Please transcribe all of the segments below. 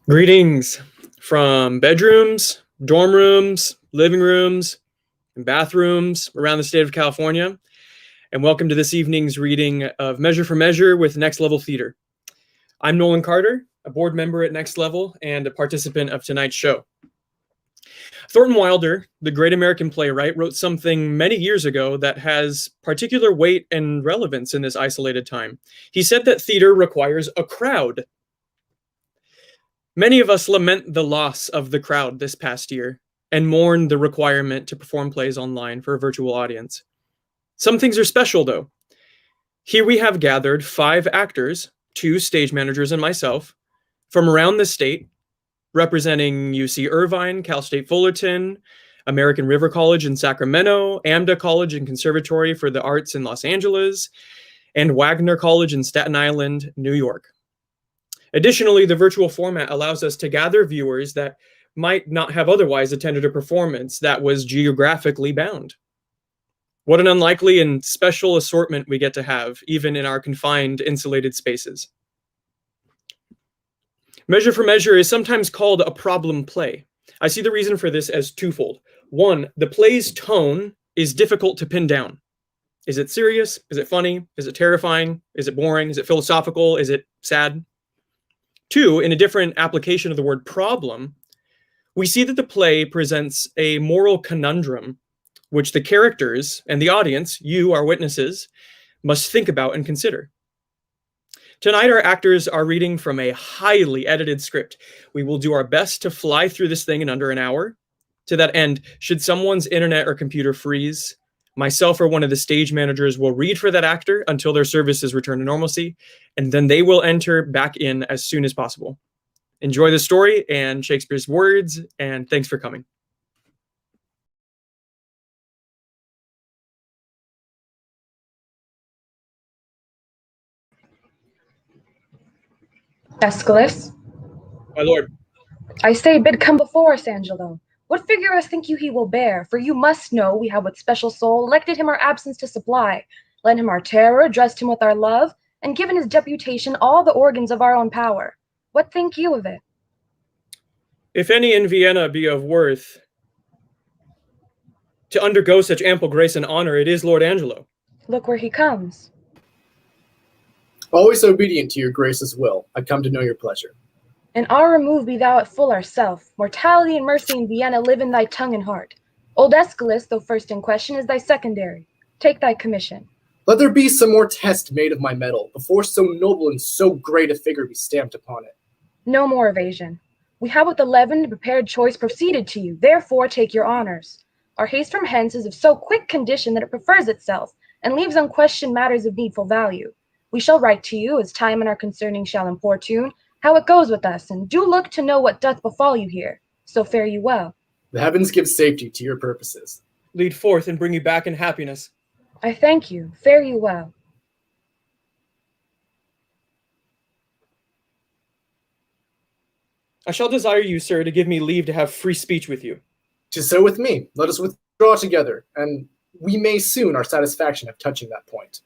Greetings from bedrooms, dorm rooms, living rooms, and bathrooms around the state of California, and welcome to this evening's reading of Measure for Measure with Next Level Theater. I'm Nolan Carter, a board member at Next Level and a participant of tonight's show. Thornton Wilder, the great American playwright, wrote something many years ago that has particular weight and relevance in this isolated time. He said that theater requires a crowd. Many of us lament the loss of the crowd this past year and mourn the requirement to perform plays online for a virtual audience. Some things are special, though. Here we have gathered 5 actors, 2 stage managers and myself, from around the state, representing UC Irvine, Cal State Fullerton, American River College in Sacramento, AMDA College and Conservatory for the Arts in Los Angeles, and Wagner College in Staten Island, New York. Additionally, the virtual format allows us to gather viewers that might not have otherwise attended a performance that was geographically bound. What an unlikely and special assortment we get to have, even in our confined, insulated spaces. Measure for Measure is sometimes called a problem play. I see the reason for this as twofold. One, the play's tone is difficult to pin down. Is it serious? Is it funny? Is it terrifying? Is it boring? Is it philosophical? Is it sad? 2, in a different application of the word problem, we see that the play presents a moral conundrum which the characters and the audience, you, our witnesses, must think about and consider. Tonight, our actors are reading from a highly edited script. We will do our best to fly through this thing in under an hour. To that end, should someone's internet or computer freeze, myself or one of the stage managers will read for that actor until their services return to normalcy, and then they will enter back in as soon as possible. Enjoy the story and Shakespeare's words, and thanks for coming. Aeschylus. My lord. I say, bid come before us, Angelo. What figure us think you he will bear? For you must know we have with special soul elected him our absence to supply, lent him our terror, dressed him with our love, and given his deputation all the organs of our own power. What think you of it? If any in Vienna be of worth to undergo such ample grace and honor, it is Lord Angelo. Look where he comes. Always obedient to your grace's will, I come to know your pleasure. In our remove be thou at full ourself. Mortality and mercy in Vienna live in thy tongue and heart. Old Aeschylus, though first in question, is thy secondary. Take thy commission. Let there be some more test made of my metal, before so noble and so great a figure be stamped upon it. No more evasion. We have with 11 prepared choice proceeded to you, therefore take your honors. Our haste from hence is of so quick condition that it prefers itself, and leaves unquestioned matters of needful value. We shall write to you, as time and our concerning shall importune, how it goes with us, and do look to know what doth befall you here. So fare you well. The heavens give safety to your purposes. Lead forth and bring you back in happiness. I thank you. Fare you well. I shall desire you, sir, to give me leave to have free speech with you. 'Tis so with me. Let us withdraw together, and we may soon our satisfaction have touching that point.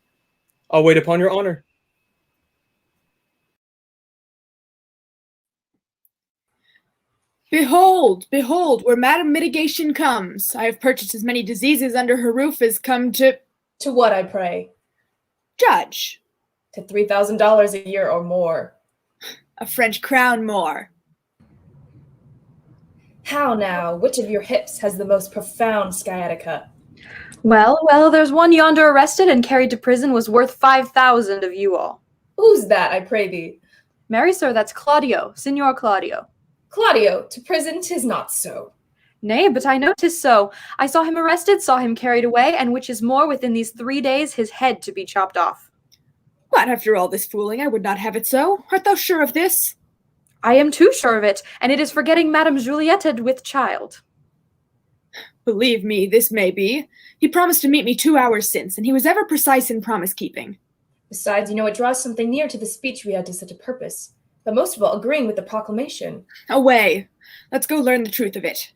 I'll wait upon your honor. Behold, behold, where Madam Mitigation comes. I have purchased as many diseases under her roof as come to... To what, I pray? Judge. To $3,000 a year or more. A French crown more. How now? Which of your hips has the most profound sciatica? Well, there's one yonder arrested and carried to prison was worth 5,000 of you all. Who's that, I pray thee? Marry, sir, that's Claudio, Signor Claudio. Claudio, to prison 'tis not so. Nay, but I know 'tis so. I saw him arrested, saw him carried away, and which is more, within these 3 days his head to be chopped off. What, after all this fooling, I would not have it so. Art thou sure of this? I am too sure of it, and it is for getting Madame Julietted with child. Believe me, this may be. He promised to meet me 2 hours since, and he was ever precise in promise-keeping. Besides, you know, it draws something near to the speech we had to such a purpose, but most of all agreeing with the proclamation. Away. Let's go learn the truth of it.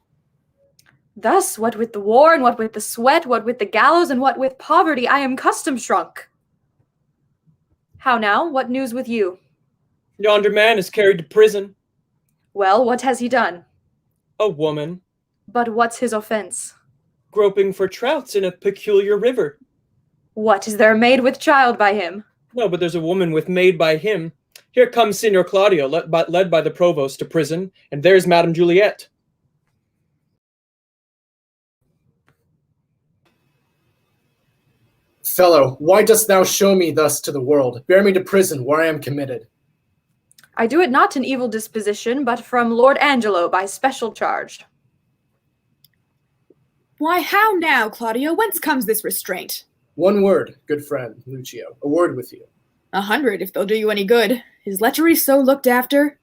Thus, what with the war, and what with the sweat, what with the gallows, and what with poverty, I am custom shrunk. How now? What news with you? Yonder man is carried to prison. Well, what has he done? A woman But what's his offense? groping for trouts in a peculiar river. What, is there a maid with child by him? No, but there's a woman with maid by him. Here comes Signor Claudio, led by the provost to prison, and there's Madame Juliet. Fellow, why dost thou show me thus to the world? Bear me to prison, where I am committed. I do it not in evil disposition, but from Lord Angelo by special charge. Why, how now, Claudio? Whence comes this restraint? One word, good friend, Lucio, a word with you. 100, if they'll do you any good. Is lechery so looked after?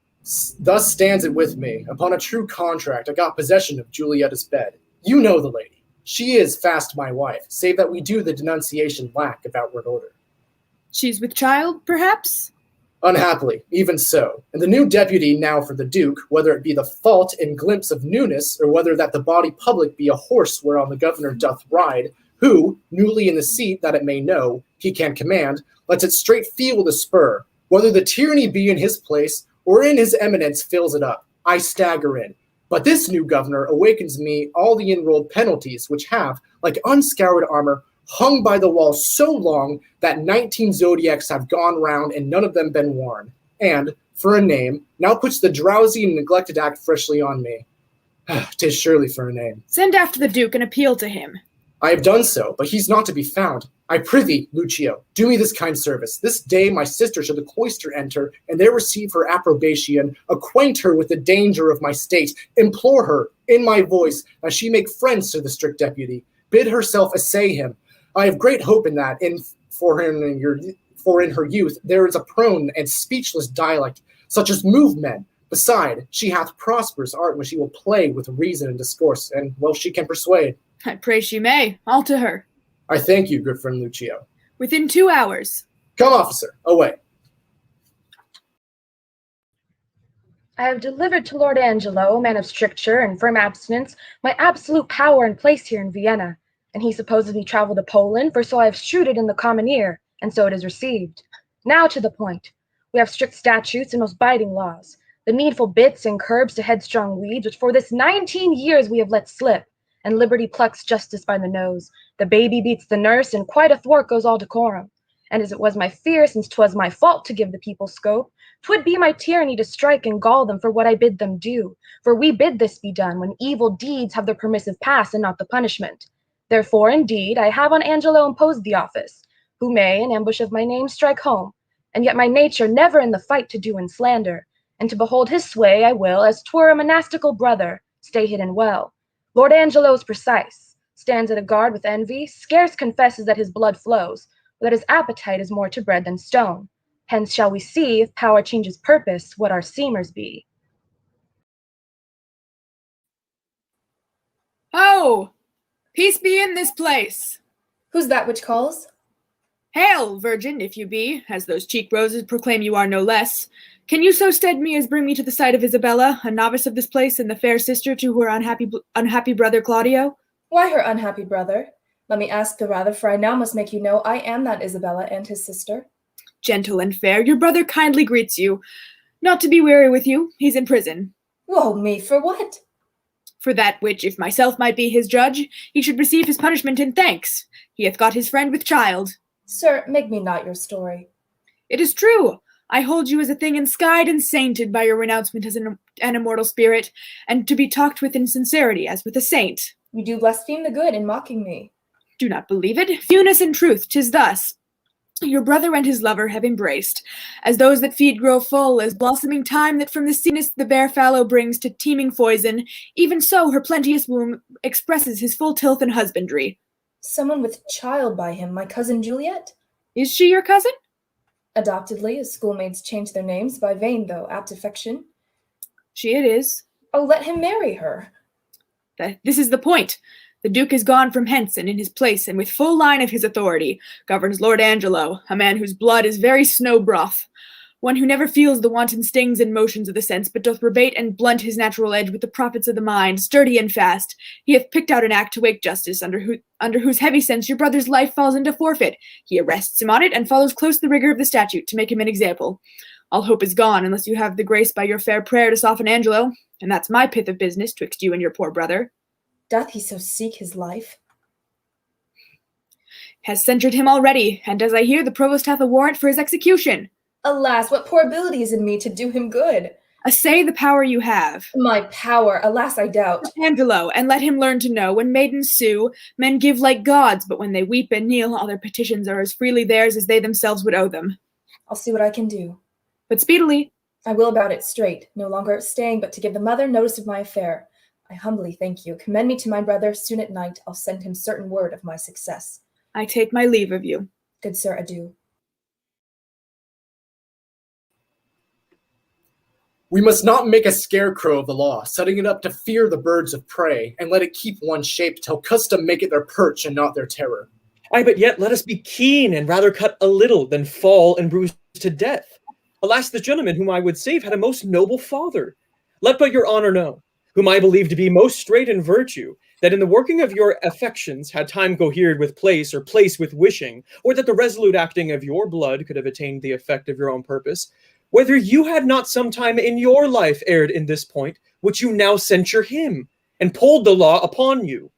Thus stands it with me. Upon a true contract, I got possession of Julietta's bed. You know the lady. She is fast my wife, save that we do the denunciation lack of outward order. She's with child, perhaps? Unhappily, even so. And the new deputy now for the Duke, whether it be the fault in glimpse of newness, or whether that the body public be a horse whereon the governor doth ride, who, newly in the seat that it may know, he can command, lets it straight feel the spur, whether the tyranny be in his place, or in his eminence fills it up, I stagger in. But this new governor awakens me all the enrolled penalties, which have, like unscoured armor, hung by the wall so long that 19 zodiacs have gone round and none of them been worn, and, for a name, now puts the drowsy and neglected act freshly on me. 'Tis surely for a name. Send after the Duke and appeal to him. I have done so, but he's not to be found. I prithee, Lucio, do me this kind service. This day my sister shall the cloister enter, and there receive her approbation, acquaint her with the danger of my state, implore her, in my voice, that she make friends to the strict deputy, bid herself assay him. I have great hope in that, for in her youth there is a prone and speechless dialect, such as move men. Beside, she hath prosperous art when she will play with reason and discourse, and well she can persuade. I pray she may. All to her. I thank you, good friend Lucio. Within 2 hours. Come, officer, away. I have delivered to Lord Angelo, man of stricture and firm abstinence, my absolute power and place here in Vienna, and he supposes me travel to Poland, for so I have shewed it in the common ear, and so it is received. Now to the point. We have strict statutes and most biting laws, the needful bits and curbs to headstrong weeds, which for this 19 years we have let slip, and liberty plucks justice by the nose. The baby beats the nurse, and quite athwart goes all decorum. And as it was my fear, since 'twas my fault to give the people scope, 'twould be my tyranny to strike and gall them for what I bid them do. For we bid this be done when evil deeds have their permissive pass and not the punishment. Therefore, indeed, I have on Angelo imposed the office, who may, in ambush of my name, strike home. And yet my nature never in the fight to do and slander, and to behold his sway I will, as 'twere a monastical brother, stay hidden well. Lord Angelo is precise, stands at a guard with envy, scarce confesses that his blood flows, but that his appetite is more to bread than stone. Hence shall we see, if power changes purpose, what our seemers be. Ho! Peace be in this place. Who's that which calls? Hail, virgin, if you be, as those cheek roses proclaim you are no less. Can you so stead me as bring me to the sight of Isabella, a novice of this place, and the fair sister to her unhappy brother Claudio? Why her unhappy brother? Let me ask the rather, for I now must make you know I am that Isabella and his sister. Gentle and fair, your brother kindly greets you. Not to be weary with you, he's in prison. Woe me, for what? For that which, if myself might be his judge, he should receive his punishment in thanks. He hath got his friend with child. Sir, make me not your story. It is true. I hold you as a thing enskied and sainted by your renouncement as an immortal spirit, and to be talked with in sincerity as with a saint. You do blaspheme the good in mocking me. Do not believe it. Fewness in truth, 'tis thus. Your brother and his lover have embraced, as those that feed grow full, as blossoming time that from the seedness the bare fallow brings to teeming foison, even so her plenteous womb expresses his full tilth and husbandry. Someone with child by him, my cousin Juliet? Is she your cousin? Adoptedly, as schoolmates change their names, by vain though apt affection. She it is. Oh, let him marry her. This is the point. The Duke is gone from hence, and in his place, and with full line of his authority, governs Lord Angelo, a man whose blood is very snow broth, one who never feels the wanton stings and motions of the sense, but doth rebate and blunt his natural edge with the profits of the mind, sturdy and fast. He hath picked out an act to wake justice, under whose heavy sense your brother's life falls into forfeit. He arrests him on it, and follows close the rigor of the statute, to make him an example. All hope is gone, unless you have the grace by your fair prayer to soften Angelo, and that's my pith of business twixt you and your poor brother. Doth he so seek his life? Has censured him already, and as I hear, the provost hath a warrant for his execution. Alas, what poor ability is in me to do him good? Assay the power you have. My power, alas, I doubt. Angelo, and let him learn to know, when maidens sue, men give like gods, but when they weep and kneel, all their petitions are as freely theirs as they themselves would owe them. I'll see what I can do. But speedily. I will about it straight, no longer staying, but to give the mother notice of my affair. I humbly thank you. Commend me to my brother. Soon at night I'll send him certain word of my success. I take my leave of you. Good sir, adieu. We must not make a scarecrow of the law, setting it up to fear the birds of prey, and let it keep one shape till custom make it their perch and not their terror. Ay, but yet let us be keen, and rather cut a little than fall and bruise to death. Alas, the gentleman whom I would save had a most noble father. Let but your honor know, whom I believe to be most straight in virtue, that in the working of your affections had time cohered with place, or place with wishing, or that the resolute acting of your blood could have attained the effect of your own purpose, whether you had not sometime in your life erred in this point, which you now censure him, and pulled the law upon you.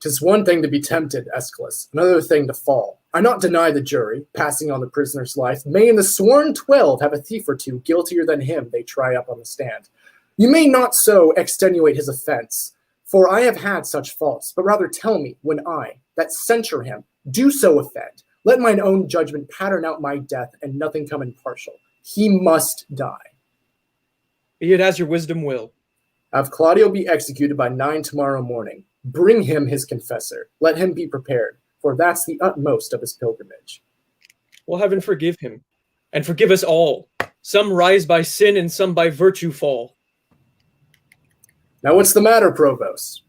'Tis one thing to be tempted, Aeschylus, another thing to fall. I not deny the jury, passing on the prisoner's life, may in the sworn 12 have a thief or two guiltier than him they try up on the stand. You may not so extenuate his offense, for I have had such faults, but rather tell me, when I, that censure him, do so offend, let mine own judgment pattern out my death, and nothing come impartial. He must die. Be it as your wisdom will. Have Claudio be executed by 9 tomorrow morning. Bring him his confessor. Let him be prepared, for that's the utmost of his pilgrimage. Will heaven forgive him, and forgive us all. Some rise by sin, and some by virtue fall. Now what's the matter, Provost?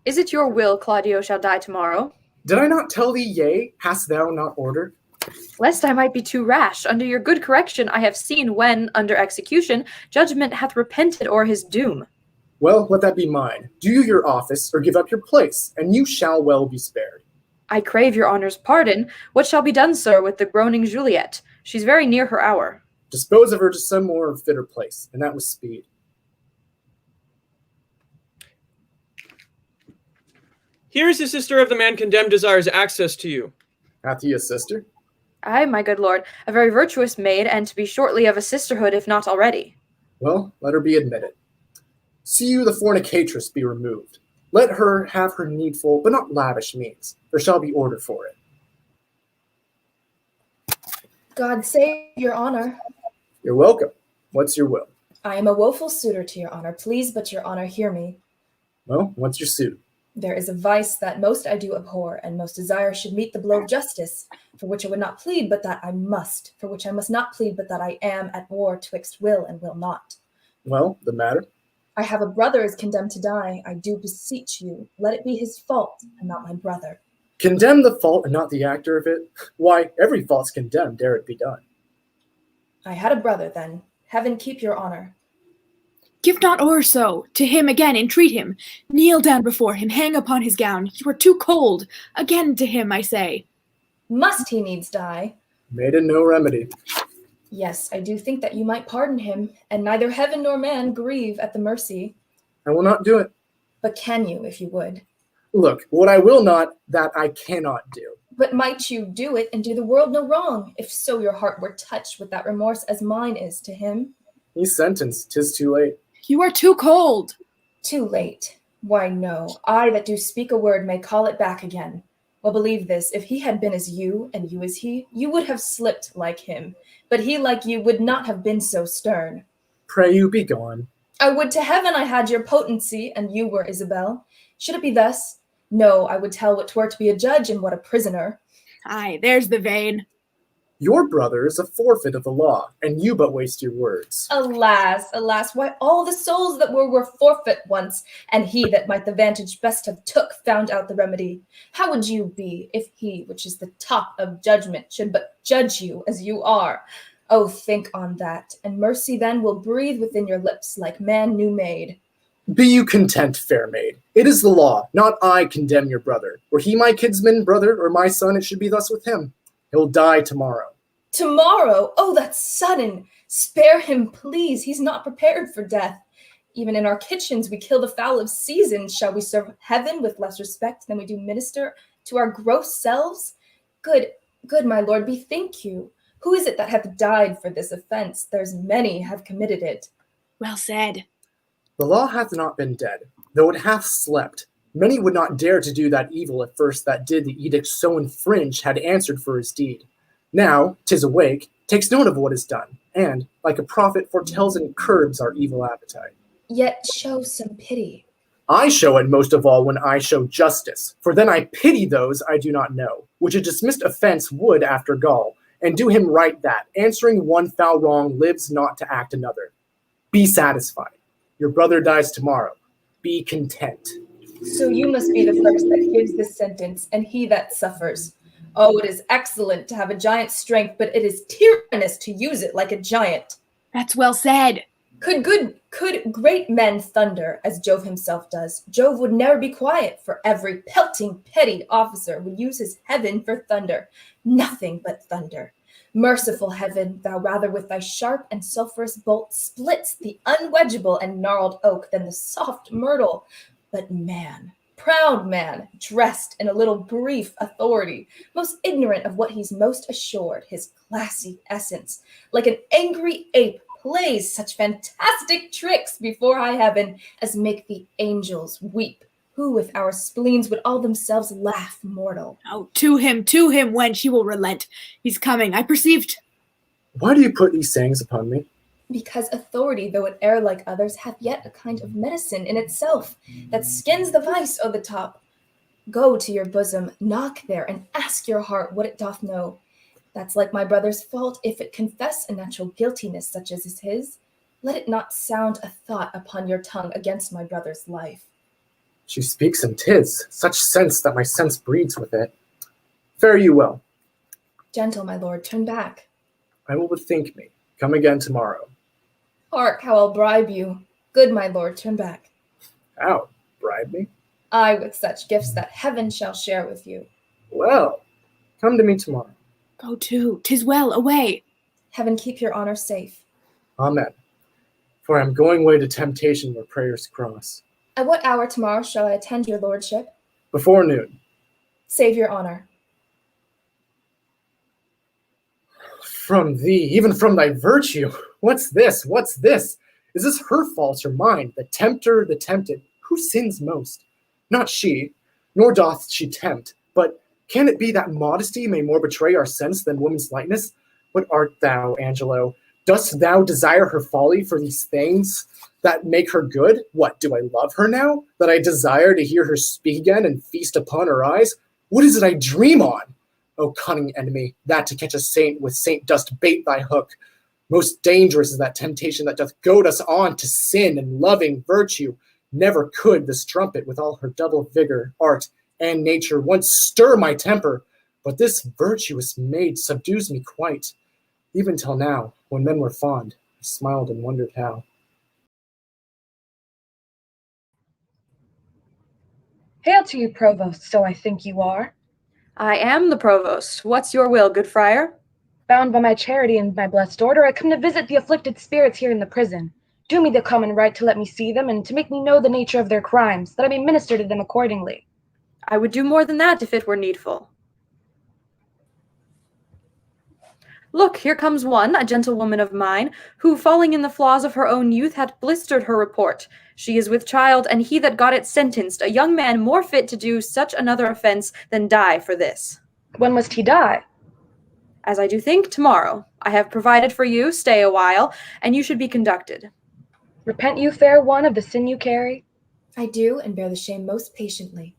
Is it your will Claudio shall die tomorrow? Did I not tell thee yea? Hast thou not ordered? Lest I might be too rash, under your good correction I have seen when, under execution, judgment hath repented o'er his doom. Well, let that be mine. Do you your office, or give up your place, and you shall well be spared. I crave your honour's pardon. What shall be done, sir, with the groaning Juliet? She's very near her hour. Dispose of her to some more fitter place, and that with speed. Here is the sister of the man condemned desires access to you. Hath he a sister? Ay, my good lord, a very virtuous maid, and to be shortly of a sisterhood, if not already. Well, let her be admitted. See you the fornicatress be removed. Let her have her needful, but not lavish means. There shall be order for it. God save your honor. You're welcome. What's your will? I am a woeful suitor to your honor. Please, but your honor, hear me. Well, what's your suit? There is a vice that most I do abhor, and most desire should meet the blow of justice, for which I would not plead, but that I must, for which I must not plead, but that I am at war twixt will and will not. Well, the matter? I have a brother is condemned to die. I do beseech you, let it be his fault, and not my brother. Condemn the fault and not the actor of it? Why, every fault's condemned, ere it be done. I had a brother then. Heaven keep your honor. Give not o'er so. To him again entreat him. Kneel down before him, hang upon his gown. You are too cold. Again to him, I say. Must he needs die? Maiden, no remedy. Yes, I do think that you might pardon him, and neither heaven nor man grieve at the mercy. I will not do it. But can you, if you would? Look, what I will not, that I cannot do. But might you do it and do the world no wrong, if so your heart were touched with that remorse as mine is to him? He's sentenced. 'Tis too late. You are too cold. Too late. Why, no. I that do speak a word may call it back again. Well, believe this, if he had been as you, and you as he, you would have slipped like him. But he like you would not have been so stern. Pray you be gone. I would to heaven I had your potency, and you were Isabel. Should it be thus? No, I would tell what 'twere to be a judge and what a prisoner. Aye, there's the vein. Your brother is a forfeit of the law, and you but waste your words. Alas, alas, why all the souls that were forfeit once, and he that might the vantage best have took found out the remedy. How would you be if he, which is the top of judgment, should but judge you as you are? Oh, think on that, and mercy then will breathe within your lips like man new made. Be you content, fair maid. It is the law, not I condemn your brother. Were he my kinsman brother or my son, it should be thus with him. He'll die tomorrow. Tomorrow? Oh, that's sudden. Spare him, please. He's not prepared for death. Even in our kitchens, we kill the fowl of season. Shall we serve heaven with less respect than we do minister to our gross selves? Good, good, my lord, bethink you. Who is it that hath died for this offense? There's many have committed it. Well said. The law hath not been dead, though it hath slept. Many would not dare to do that evil at first that did the edict so infringe had answered for his deed. Now, 'tis awake, takes note of what is done, and, like a prophet, foretells and curbs our evil appetite. Yet show some pity. I show it most of all when I show justice, for then I pity those I do not know, which a dismissed offense would after gall, and do him right that, answering one foul wrong, lives not to act another. Be satisfied. Your brother dies tomorrow. Be content. So you must be the first that gives this sentence, and he that suffers. Oh, it is excellent to have a giant's strength, but it is tyrannous to use it like a giant. That's well said. Could great men thunder, as Jove himself does, Jove would never be quiet, for every pelting petty officer would use his heaven for thunder. Nothing but thunder. Merciful heaven, thou rather with thy sharp and sulphurous bolt splits the unwedgeable and gnarled oak than the soft myrtle. But man, proud man, dressed in a little brief authority, most ignorant of what he's most assured, his glassy essence, like an angry ape, plays such fantastic tricks before high heaven as make the angels weep, who with our spleens would all themselves laugh mortal. Oh, to him, wench, he will relent. He's coming, I perceived. Why do you put these sayings upon me? Because authority, though it err like others, hath yet a kind of medicine in itself, that skins the vice o' the top. Go to your bosom, knock there, and ask your heart what it doth know. That's like my brother's fault, if it confess a natural guiltiness such as is his. Let it not sound a thought upon your tongue against my brother's life. She speaks and 'tis such sense that my sense breeds with it. Fare you well. Gentle, my lord, turn back. I will bethink me. Come again tomorrow. Hark, how I'll bribe you. Good, my lord, turn back. How? Bribe me? I with such gifts that heaven shall share with you. Well, come to me tomorrow. Go to, 'tis well, away. Heaven keep your honor safe. Amen. For I am going way to temptation where prayers cross. At what hour tomorrow shall I attend your lordship? Before noon. Save your honor. From thee, even from thy virtue. What's this? What's this? Is this her fault or mine? The tempter, the tempted. Who sins most? Not she, nor doth she tempt. But can it be that modesty may more betray our sense than woman's lightness? What art thou, Angelo? Dost thou desire her folly for these things that make her good? What, do I love her now? That I desire to hear her speak again and feast upon her eyes? What is it I dream on? O cunning enemy, that to catch a saint with saint dost bait thy hook. Most dangerous is that temptation that doth goad us on to sin and loving virtue. Never could this strumpet with all her double vigor, art, and nature once stir my temper, but this virtuous maid subdues me quite. Even till now, when men were fond, I smiled and wondered how. Hail to you, provost, so I think you are. I am the provost. What's your will, good friar? Bound by my charity and my blessed order, I come to visit the afflicted spirits here in the prison. Do me the common right to let me see them, and to make me know the nature of their crimes, that I may minister to them accordingly. I would do more than that if it were needful. Look, here comes one, a gentlewoman of mine, who, falling in the flaws of her own youth, hath blistered her report. She is with child, and he that got it sentenced, a young man more fit to do such another offence than die for this. When must he die? As I do think, tomorrow. I have provided for you, stay a while, and you should be conducted. Repent you, fair one, of the sin you carry? I do, and bear the shame most patiently.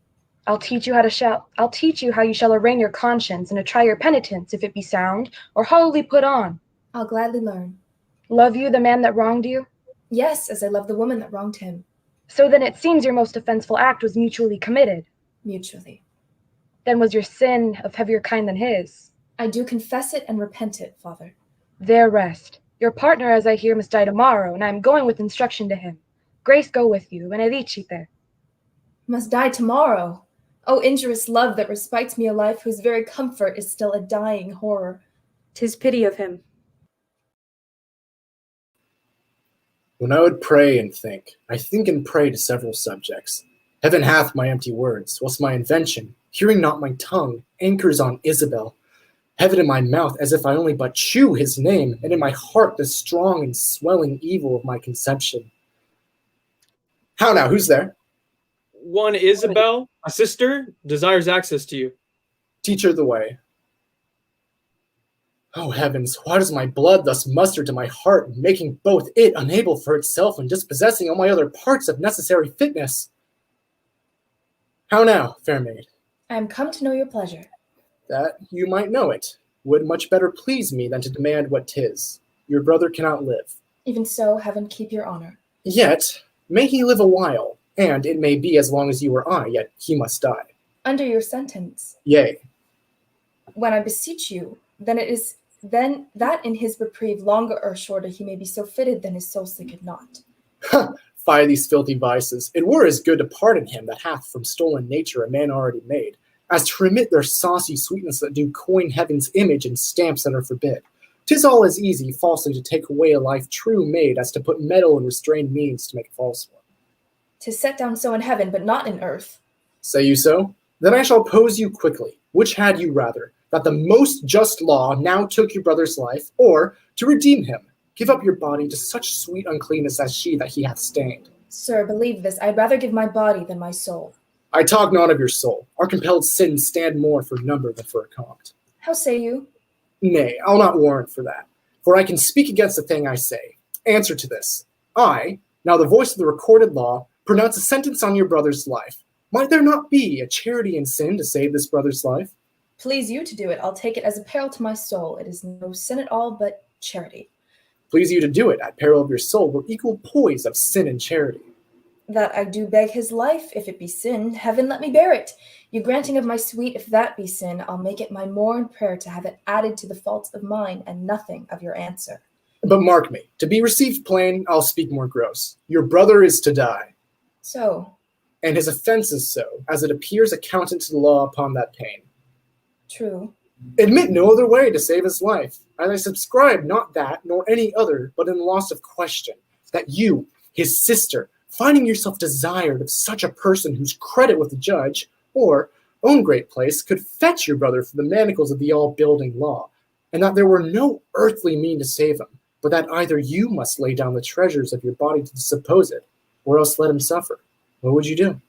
I'll teach you how you shall arraign your conscience, and to try your penitence, if it be sound, or hollowly put on. I'll gladly learn. Love you the man that wronged you? Yes, as I love the woman that wronged him. So then it seems your most offenseful act was mutually committed. Mutually. Then was your sin of heavier kind than his? I do confess it and repent it, father. There rest. Your partner, as I hear, must die tomorrow, and I am going with instruction to him. Grace go with you, benedicite. Must die tomorrow. O injurious love that respites me a life whose very comfort is still a dying horror. 'Tis pity of him. When I would pray and I think and pray to several subjects. Heaven hath my empty words, whilst my invention, hearing not my tongue, anchors on Isabel. Heaven in my mouth, as if I only but chew his name, and in my heart the strong and swelling evil of my conception. How now, who's there? One Isabel, a sister, desires access to you. Teach her the way. Oh heavens, why does my blood thus muster to my heart, making both it unable for itself and dispossessing all my other parts of necessary fitness? How now, fair maid? I am come to know your pleasure. That you might know it would much better please me than to demand what 'tis. Your brother cannot live. Even so, heaven keep your honor. Yet may he live a while, and it may be as long as you or I, yet he must die. Under your sentence. Yea. When I beseech you, then that in his reprieve longer or shorter he may be so fitted than his soul sicketh not. Fie these filthy vices. It were as good to pardon him that hath from stolen nature a man already made, as to remit their saucy sweetness that do coin heaven's image in stamps that are forbid. 'Tis all as easy falsely to take away a life true made as to put metal and restrained means to make a false one. 'Tis set down so in heaven, but not in earth. Say you so? Then I shall pose you quickly. Which had you rather, that the most just law now took your brother's life, or, to redeem him, give up your body to such sweet uncleanness as she that he hath stained? Sir, believe this, I'd rather give my body than my soul. I talk not of your soul. Our compelled sins stand more for number than for account. How say you? Nay, I'll not warrant for that, for I can speak against the thing I say. Answer to this. I, now the voice of the recorded law, pronounce a sentence on your brother's life. Might there not be a charity in sin to save this brother's life? Please you to do it. I'll take it as a peril to my soul. It is no sin at all, but charity. Please you to do it at peril of your soul were equal poise of sin and charity. That I do beg his life, if it be sin, heaven let me bear it. You granting of my sweet, if that be sin, I'll make it my mourn prayer to have it added to the faults of mine, and nothing of your answer. But mark me, to be received plain, I'll speak more gross. Your brother is to die. So. And his offense is so, as it appears accountant to the law upon that pain. True. Admit no other way to save his life, as I subscribe not that, nor any other, but in loss of question, that you, his sister, finding yourself desired of such a person whose credit with the judge, or own great place, could fetch your brother for the manacles of the all-building law, and that there were no earthly mean to save him, but that either you must lay down the treasures of your body to the supposed, or else let him suffer. What would you do?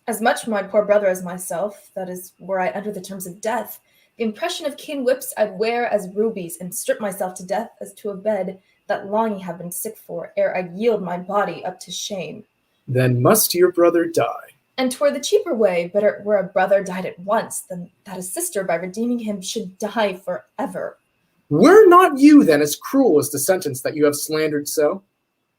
As much for my poor brother as myself, that is, were I under the terms of death. The impression of keen whips I'd wear as rubies, and strip myself to death as to a bed, that longing have been sick for, ere I yield my body up to shame. Then must your brother die. And 'twere the cheaper way, better were a brother died at once, than that a sister, by redeeming him, should die forever. Were not you then as cruel as the sentence that you have slandered so?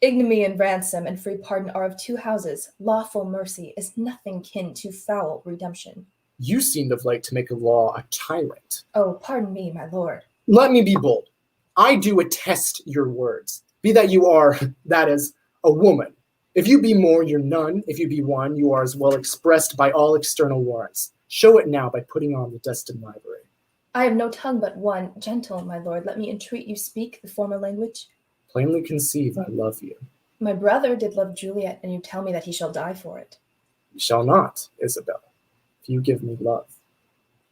Ignominy and ransom and free pardon are of two houses. Lawful mercy is nothing kin to foul redemption. You seemed of late to make a law a tyrant. Oh, pardon me, my lord. Let me be bold. I do attest your words. Be that you are, that is, a woman. If you be more, you're none. If you be one, you are as well expressed by all external warrants. Show it now by putting on the destined livery. I have no tongue but one. Gentle, my lord, let me entreat you speak the former language. Plainly conceive I love you. My brother did love Juliet, and you tell me that he shall die for it. You shall not, Isabel, if you give me love.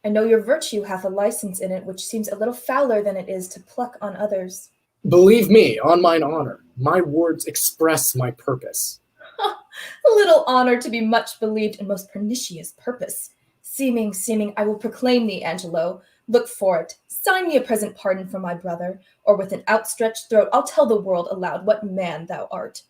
I know your virtue hath a license in it, which seems a little fouler than it is to pluck on others. Believe me, on mine honor, my words express my purpose. A little honor to be much believed and most pernicious purpose. Seeming, I will proclaim thee, Angelo. Look for it. Sign me a present pardon for my brother, or with an outstretched throat I'll tell the world aloud what man thou art.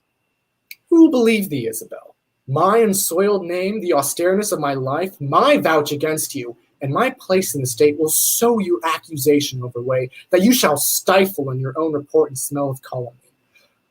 Who will believe thee, Isabel? My unsoiled name, the austereness of my life, my vouch against you, and my place in the state will sow your accusation overway, that you shall stifle in your own report and smell of calumny.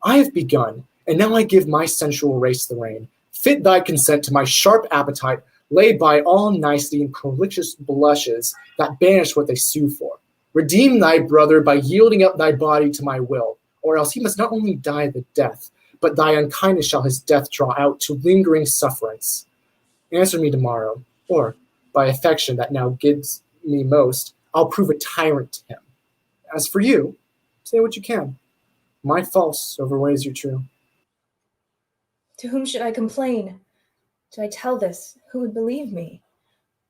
I have begun, and now I give my sensual race the rein. Fit thy consent to my sharp appetite, lay by all nicety and prolixious blushes that banish what they sue for. Redeem thy brother by yielding up thy body to my will, or else he must not only die the death, but thy unkindness shall his death draw out to lingering sufferance. Answer me tomorrow, or, by affection that now gives me most, I'll prove a tyrant to him. As for you, say what you can. My false overweighs your true. To whom should I complain? Should I tell this, who would believe me?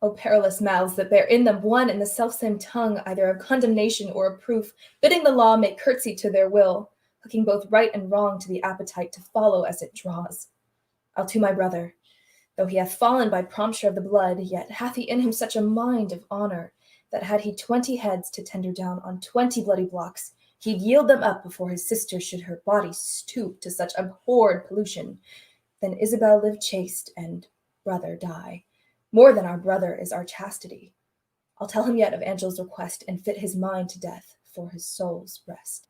O perilous mouths that bear in them one and the selfsame tongue, either of condemnation or of proof, bidding the law make curtsy to their will, hooking both right and wrong to the appetite to follow as it draws. I'll to my brother. Though he hath fallen by prompture of the blood, yet hath he in him such a mind of honour, that had he 20 heads to tender down on 20 bloody blocks, he'd yield them up before his sister should her body stoop to such abhorred pollution. Then Isabel live chaste, and brother die. More than our brother is our chastity. I'll tell him yet of Angela's request, and fit his mind to death for his soul's rest.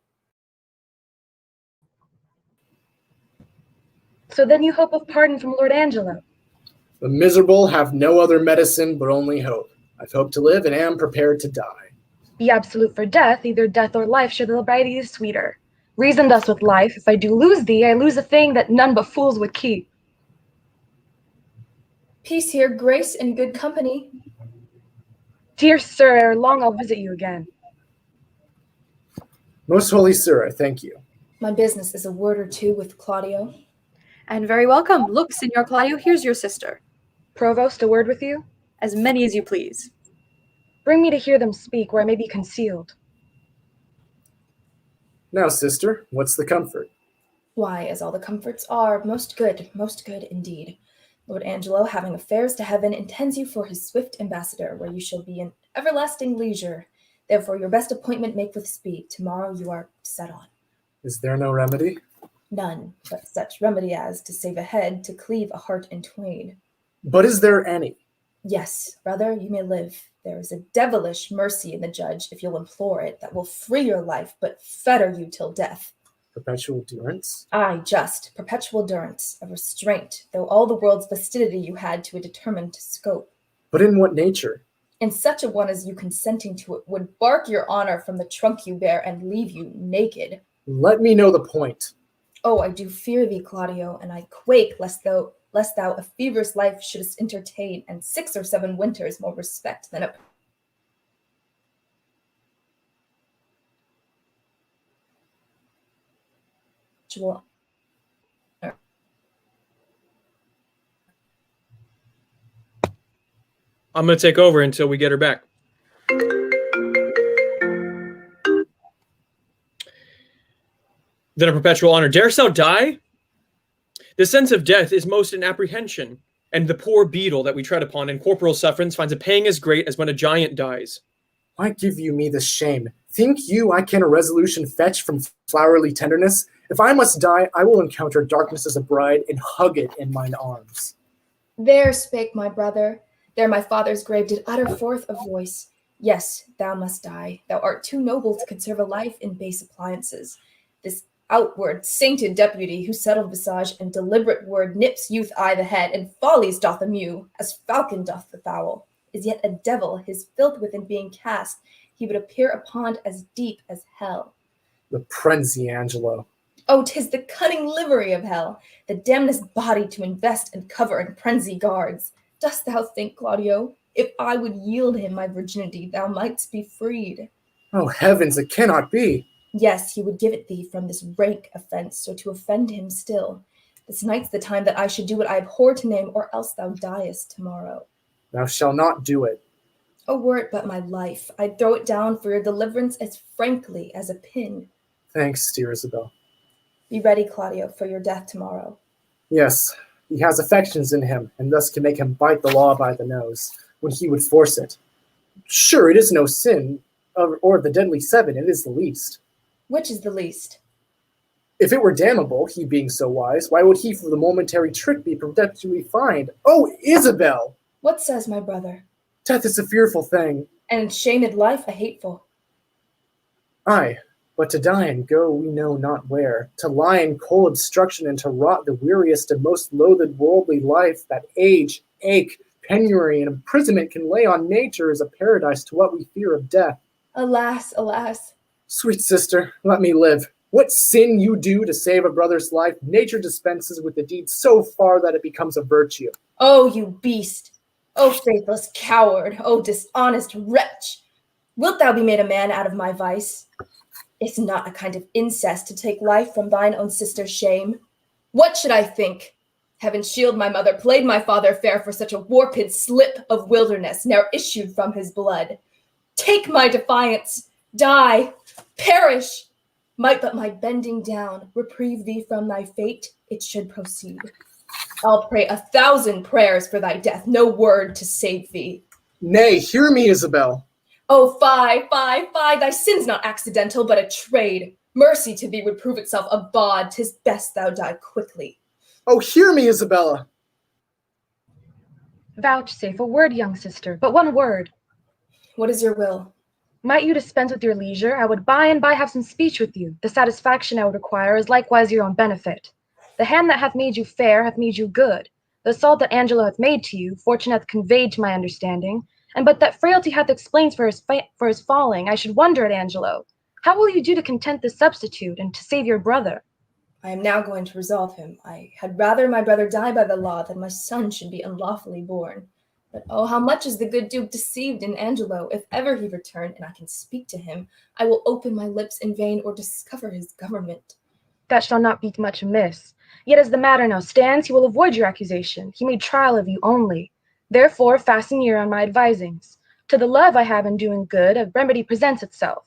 So then you hope of pardon from Lord Angelo? The miserable have no other medicine but only hope. I've hoped to live and am prepared to die. Be absolute for death, either death or life, sure the liberty is sweeter. Reason thus with life, if I do lose thee, I lose a thing that none but fools would keep. Peace here, grace and good company. Dear sir, ere long I'll visit you again. Most holy sir, I thank you. My business is a word or two with Claudio. And very welcome. Look, Signor Claudio, here's your sister. Provost, a word with you? As many as you please. Bring me to hear them speak, where I may be concealed. Now, sister, what's the comfort? Why, as all the comforts are, most good indeed. Lord Angelo, having affairs to heaven, intends you for his swift ambassador, where you shall be in everlasting leisure. Therefore your best appointment make with speed. Tomorrow you are set on. Is there no remedy? None, but such remedy as, to save a head, to cleave a heart in twain. But is there any? Yes, brother, you may live. There is a devilish mercy in the judge, if you'll implore it, that will free your life, but fetter you till death. Perpetual durance? Aye, just, perpetual durance, a restraint, though all the world's fastidiety you had to a determined scope. But in what nature? And such a one as you consenting to it would bark your honor from the trunk you bear and leave you naked. Let me know the point. Oh, I do fear thee, Claudio, and I quake lest thou a feverish life shouldst entertain, and 6 or 7 winters more respect than a perpetual honor. I'm going to take over until we get her back. Then a perpetual honor. Darest thou die? The sense of death is most in apprehension, and the poor beetle that we tread upon in corporal sufferance finds a pang as great as when a giant dies. Why give you me this shame? Think you I can a resolution fetch from flowery tenderness? If I must die, I will encounter darkness as a bride and hug it in mine arms. There spake my brother, there my father's grave did utter forth a voice. Yes, thou must die. Thou art too noble to conserve a life in base appliances. This outward sainted deputy, whose settled visage and deliberate word nips youth eye the head, and follies doth amew, as falcon doth the fowl, is yet a devil, his filth within being cast, he would appear a pond as deep as hell. The Prenzy Angelo. Oh, 'tis the cunning livery of hell, the damnedest body to invest and cover and Prenzy guards. Dost thou think, Claudio, if I would yield him my virginity, thou mightst be freed? Oh, heavens, it cannot be. Yes, he would give it thee from this rank offense, so to offend him still. This night's the time that I should do what I abhor to name, or else thou diest tomorrow. Thou shalt not do it. Oh, were it but my life, I'd throw it down for your deliverance as frankly as a pin. Thanks, dear Isabel. Be ready, Claudio, for your death tomorrow. Yes, he has affections in him, and thus can make him bite the law by the nose, when he would force it. Sure, it is no sin, or the deadly 7, it is the least. Which is the least? If it were damnable, he being so wise, why would he for the momentary trick be perpetually fined? Oh, Isabel! What says my brother? Death is a fearful thing. And shamed life a hateful. Aye, but to die and go we know not where, to lie in cold obstruction and to rot the weariest and most loathed worldly life that age, ache, penury, and imprisonment can lay on nature is a paradise to what we fear of death. Alas, alas. Sweet sister, let me live. What sin you do to save a brother's life, nature dispenses with the deed so far that it becomes a virtue. Oh, you beast! Oh, faithless coward! Oh, dishonest wretch! Wilt thou be made a man out of my vice? Is not a kind of incest to take life from thine own sister's shame? What should I think? Heaven shield my mother, played my father fair for such a warped slip of wilderness, ne'er issued from his blood. Take my defiance, die, perish. Might but my bending down reprieve thee from thy fate, it should proceed. I'll pray 1,000 prayers for thy death, no word to save thee. Nay, hear me, Isabel. Oh, fie, fie, fie, thy sin's not accidental, but a trade. Mercy to thee would prove itself a bawd, 'tis best thou die quickly. Oh, hear me, Isabella. Vouchsafe a word, young sister, but one word. What is your will? Might you dispense with your leisure, I would by and by have some speech with you. The satisfaction I would require is likewise your own benefit. The hand that hath made you fair hath made you good. The assault that Angelo hath made to you, fortune hath conveyed to my understanding, and but that frailty hath explains for his falling, I should wonder at Angelo. How will you do to content this substitute, and to save your brother? I am now going to resolve him. I had rather my brother die by the law than my son should be unlawfully born. But oh, how much is the good Duke deceived in Angelo! If ever he return, and I can speak to him, I will open my lips in vain or discover his government. That shall not be much amiss. Yet as the matter now stands, he will avoid your accusation. He made trial of you only. Therefore, fasten ear on my advisings. To the love I have in doing good, a remedy presents itself.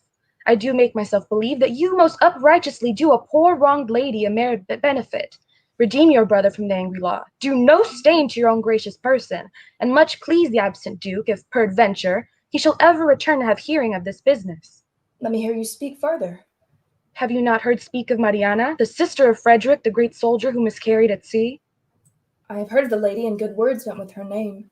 I do make myself believe that you most uprighteously do a poor wronged lady a merit benefit. Redeem your brother from the angry law. Do no stain to your own gracious person, and much please the absent duke, if peradventure he shall ever return to have hearing of this business. Let me hear you speak further. Have you not heard speak of Mariana, the sister of Frederick, the great soldier who miscarried at sea? I have heard of the lady, and good words went with her name.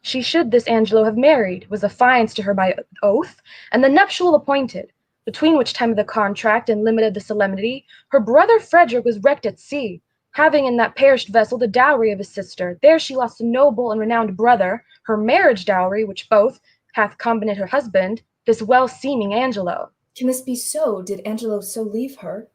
She should this Angelo have married, was affianced to her by oath, and the nuptial appointed, between which time of the contract and limit of the solemnity, her brother Frederick was wrecked at sea, having in that perished vessel the dowry of his sister. There she lost a noble and renowned brother, her marriage dowry, which both hath combined her husband, this well-seeming Angelo. Can this be so? Did Angelo so leave her?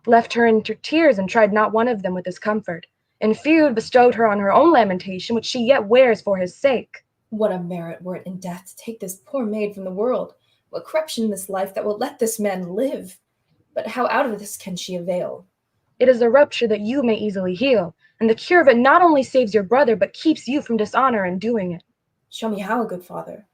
Left her in tears, and tried not one of them with his comfort. In feud bestowed her on her own lamentation, which she yet wears for his sake. What a merit were it in death to take this poor maid from the world! What corruption in this life that will let this man live? But how out of this can she avail? It is a rupture that you may easily heal, and the cure of it not only saves your brother, but keeps you from dishonor in doing it. Show me how, good father.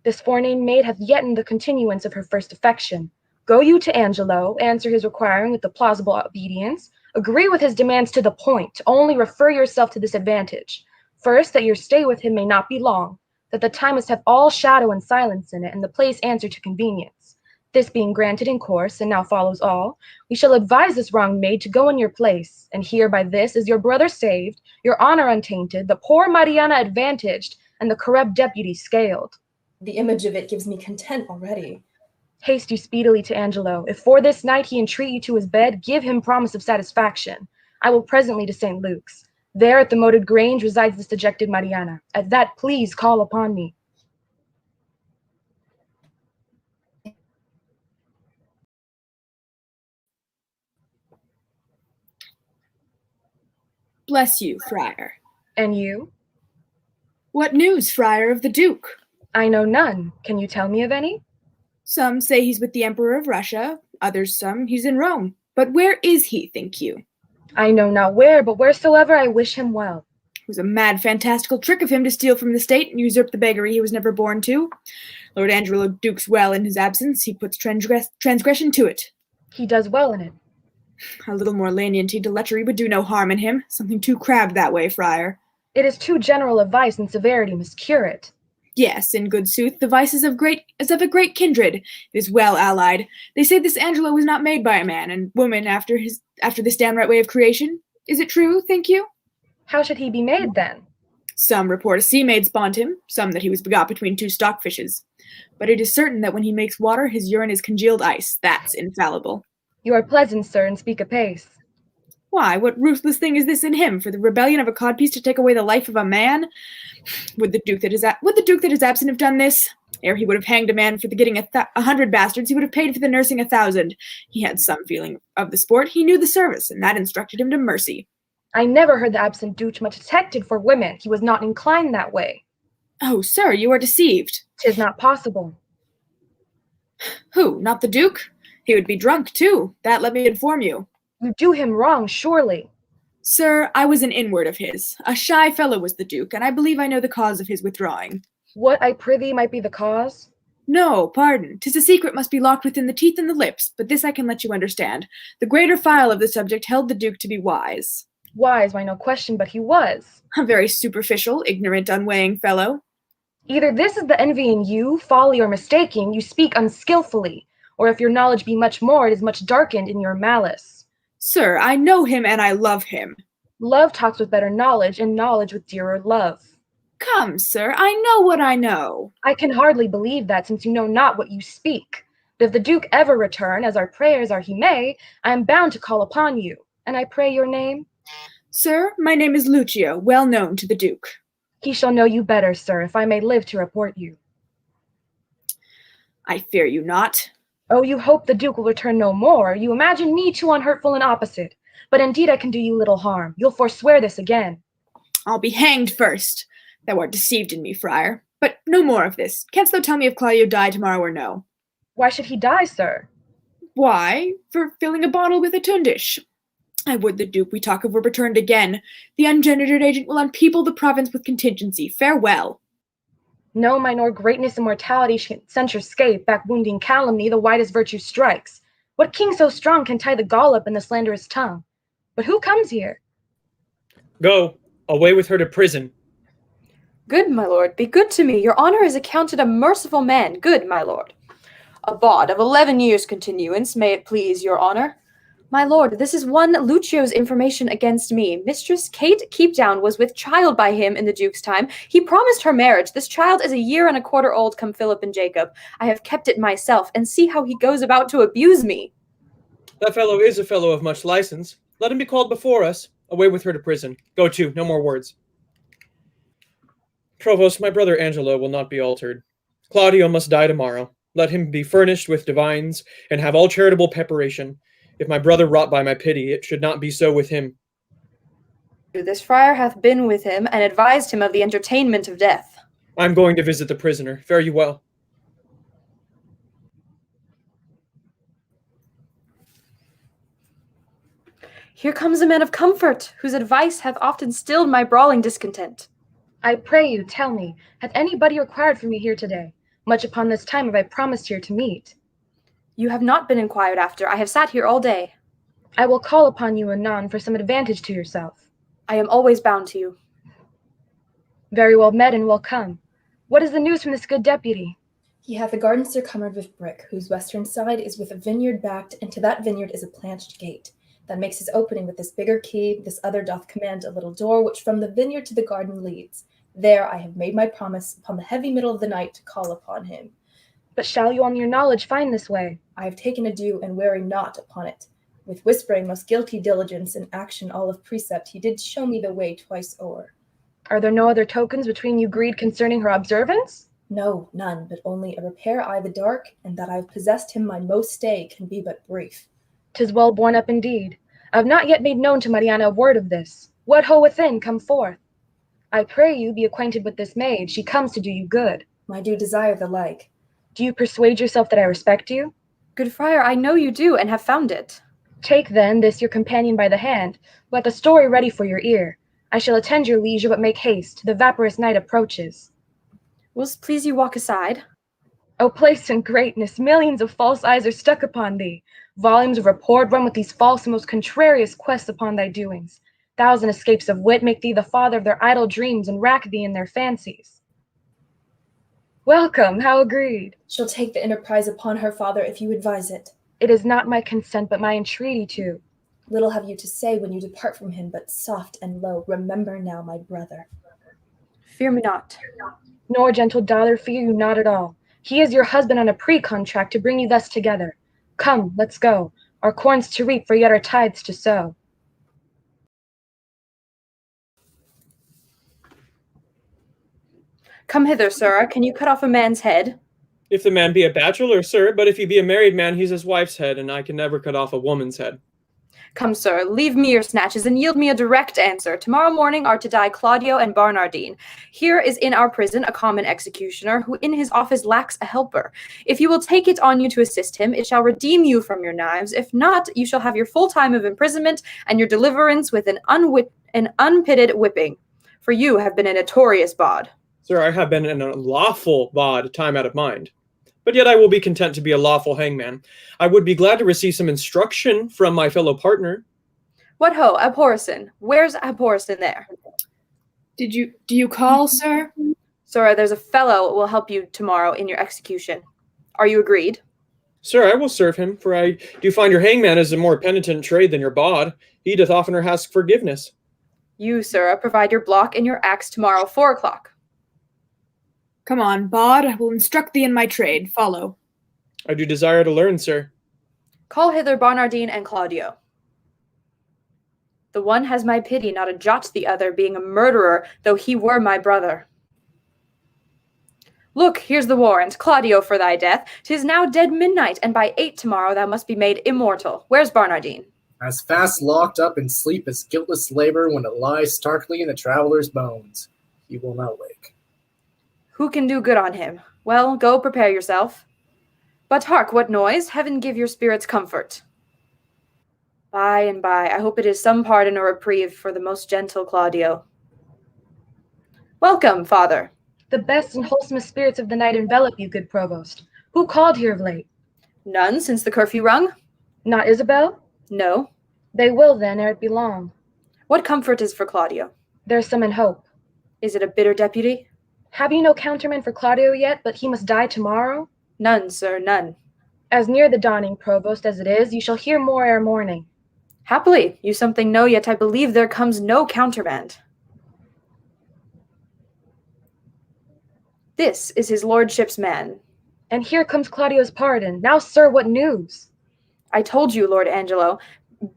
This forenamed maid hath yet in the continuance of her first affection. Go you to Angelo, answer his requiring with the plausible obedience, agree with his demands to the point, only refer yourself to this advantage. First, that your stay with him may not be long, that the time must have all shadow and silence in it, and the place answer to convenience. This being granted in course, and now follows all, we shall advise this wronged maid to go in your place, and here by this is your brother saved, your honor untainted, the poor Mariana advantaged, and the corrupt deputy scaled. The image of it gives me content already. Haste you speedily to Angelo. If for this night he entreat you to his bed, give him promise of satisfaction. I will presently to St. Luke's. There at the moated grange resides this dejected Mariana. At that please call upon me. Bless you, friar. And you? What news, friar, of the Duke? I know none. Can you tell me of any? Some say he's with the Emperor of Russia, others some he's in Rome. But where is he, think you? I know not where, but wheresoever I wish him well. It was a mad, fantastical trick of him to steal from the state and usurp the beggary he was never born to. Lord Angelo dukes well in his absence. He puts transgression to it. He does well in it. A little more leniency to lechery would do no harm in him. Something too crabbed that way, friar. It is too general a vice, and severity must cure it. Yes, in good sooth, the vice is of a great kindred. It is well allied. They say this Angelo was not made by a man and woman after this downright way of creation. Is it true, think you? How should he be made, then? Some report a sea maid spawned him, some that he was begot between two stockfishes. But it is certain that when he makes water, his urine is congealed ice. That's infallible. You are pleasant, sir, and speak apace. Why, what ruthless thing is this in him, for the rebellion of a codpiece to take away the life of a man? Would the Duke that is absent have done this? Ere he would have hanged a man for the getting 100 bastards, he would have paid for the nursing 1,000. He had some feeling of the sport, he knew the service, and that instructed him to mercy. I never heard the absent Duke much detected for women. He was not inclined that way. Oh, sir, you are deceived. 'Tis not possible. Who, not the Duke? He would be drunk, too. That let me inform you. You do him wrong, surely. Sir, I was an inward of his. A shy fellow was the Duke, and I believe I know the cause of his withdrawing. What, I prithee, might be the cause? No, pardon. 'Tis a secret must be locked within the teeth and the lips, but this I can let you understand. The greater file of the subject held the Duke to be wise. Wise, why no question but he was. A very superficial, ignorant, unweighing fellow. Either this is the envy in you, folly or mistaking, you speak unskilfully, or if your knowledge be much more, it is much darkened in your malice. Sir, I know him and I love him. Love talks with better knowledge, and knowledge with dearer love. Come, sir, I know what I know. I can hardly believe that, since you know not what you speak. But if the Duke ever return, as our prayers are he may, I am bound to call upon you. And I pray your name? Sir, my name is Lucio, well known to the Duke. He shall know you better, sir, if I may live to report you. I fear you not. Oh, you hope the Duke will return no more. You imagine me too unhurtful and opposite. But indeed I can do you little harm. You'll forswear this again. I'll be hanged first. Thou art deceived in me, friar. But no more of this. Canst thou tell me if Claudio die tomorrow or no? Why should he die, sir? Why? For filling a bottle with a tundish. I would the Duke we talk of were returned again. The ungendered agent will unpeople the province with contingency. Farewell. No, my nor greatness and mortality censure scape, back wounding calumny, the widest virtue strikes. What king so strong can tie the gall up in the slanderous tongue? But who comes here? Go, away with her to prison. Good, my lord, be good to me. Your honor is accounted a merciful man. Good, my lord. A bawd of 11 years' continuance, may it please your honor. My lord, this is one Lucio's information against me. Mistress Kate Keepdown was with child by him in the Duke's time. He promised her marriage. This child is 1.25 years old, come Philip and Jacob. I have kept it myself, and see how he goes about to abuse me. That fellow is a fellow of much license. Let him be called before us. Away with her to prison. Go to, no more words. Provost, my brother Angelo will not be altered. Claudio must die tomorrow. Let him be furnished with divines, and have all charitable preparation. If my brother wrought by my pity, it should not be so with him. This friar hath been with him, and advised him of the entertainment of death. I am going to visit the prisoner. Fare you well. Here comes a man of comfort, whose advice hath often stilled my brawling discontent. I pray you, tell me, hath anybody required for me here today? Much upon this time have I promised here to meet. You have not been inquired after. I have sat here all day. I will call upon you anon for some advantage to yourself. I am always bound to you. Very well met and well come. What is the news from this good deputy? He hath a garden surcumbered with brick, whose western side is with a vineyard backed, and to that vineyard is a planched gate. That makes his opening with this bigger key, this other doth command a little door, which from the vineyard to the garden leads. There I have made my promise upon the heavy middle of the night to call upon him. But shall you on your knowledge find this way? I have taken ado and wary not upon it. With whispering most guilty diligence and action all of precept, he did show me the way twice o'er. Are there no other tokens between you agreed concerning her observance? No, none, but only a repair I the dark, and that I have possessed him my most stay can be but brief. 'Tis well borne up indeed. I have not yet made known to Mariana a word of this. What ho within, come forth. I pray you be acquainted with this maid. She comes to do you good. I do desire the like. Do you persuade yourself that I respect you? Good friar, I know you do, and have found it. Take then this your companion by the hand, who hath a story ready for your ear. I shall attend your leisure, but make haste. The vaporous night approaches. Will't please you walk aside? O place and greatness, millions of false eyes are stuck upon thee. Volumes of report run with these false and most contrarious quests upon thy doings. Thousand escapes of wit make thee the father of their idle dreams, and rack thee in their fancies. Welcome, how agreed? She'll take the enterprise upon her, father, if you advise it. It is not my consent, but my entreaty too. Little have you to say when you depart from him, but soft and low, remember now my brother. Fear me not. Nor, gentle daughter, fear you not at all. He is your husband on a pre-contract to bring you thus together. Come, let's go. Our corn's to reap, for yet our tithes to sow. Come hither, sir. Can you cut off a man's head? If the man be a bachelor, sir, but if he be a married man, he's his wife's head, and I can never cut off a woman's head. Come, sir, leave me your snatches and yield me a direct answer. Tomorrow morning are to die Claudio and Barnardine. Here is in our prison a common executioner who in his office lacks a helper. If you will take it on you to assist him, it shall redeem you from your knives. If not, you shall have your full time of imprisonment and your deliverance with an unpitted whipping. For you have been a notorious bawd. Sir, I have been an unlawful bawd time out of mind. But yet I will be content to be a lawful hangman. I would be glad to receive some instruction from my fellow partner. What ho, Abhorson? Where's Abhorson there? Do you call, sir? Sir, there's a fellow who will help you tomorrow in your execution. Are you agreed? Sir, I will serve him, for I do find your hangman is a more penitent trade than your bawd. He doth oftener ask forgiveness. You, sir, provide your block and your axe tomorrow, 4 o'clock. Come on, bawd, I will instruct thee in my trade. Follow. I do desire to learn, sir. Call hither Barnardine and Claudio. The one has my pity, not a jot the other, being a murderer, though he were my brother. Look, here's the warrant, Claudio, for thy death. 'Tis now dead midnight, and by 8 tomorrow thou must be made immortal. Where's Barnardine? As fast locked up in sleep as guiltless labor when it lies starkly in the traveler's bones. He will not wake. Who can do good on him? Well, go prepare yourself. But hark, what noise? Heaven give your spirits comfort. By and by, I hope it is some pardon or reprieve for the most gentle Claudio. Welcome, father. The best and wholesomest spirits of the night envelop you, good provost. Who called here of late? None since the curfew rung? Not Isabel? No. They will then, ere it be long. What comfort is for Claudio? There's some in hope. Is it a bitter deputy? Have you no counterman for Claudio yet, but he must die tomorrow? None, sir, none. As near the dawning, provost, as it is, you shall hear more ere morning. Happily, you something know, yet I believe there comes no countermand. This is his lordship's man. And here comes Claudio's pardon. Now, sir, what news? I told you, Lord Angelo,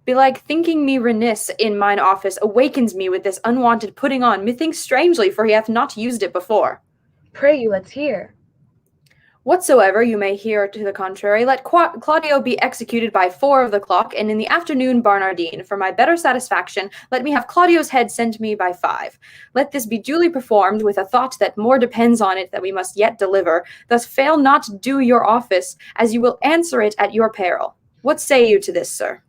belike thinking me remiss in mine office awakens me with this unwonted putting on, methinks strangely, for he hath not used it before. Pray you, let's hear. Whatsoever you may hear to the contrary, let Claudio be executed by 4 of the clock, and in the afternoon Barnardine. For my better satisfaction, let me have Claudio's head sent me by 5. Let this be duly performed, with a thought that more depends on it that we must yet deliver. Thus fail not to do your office, as you will answer it at your peril. What say you to this, sir?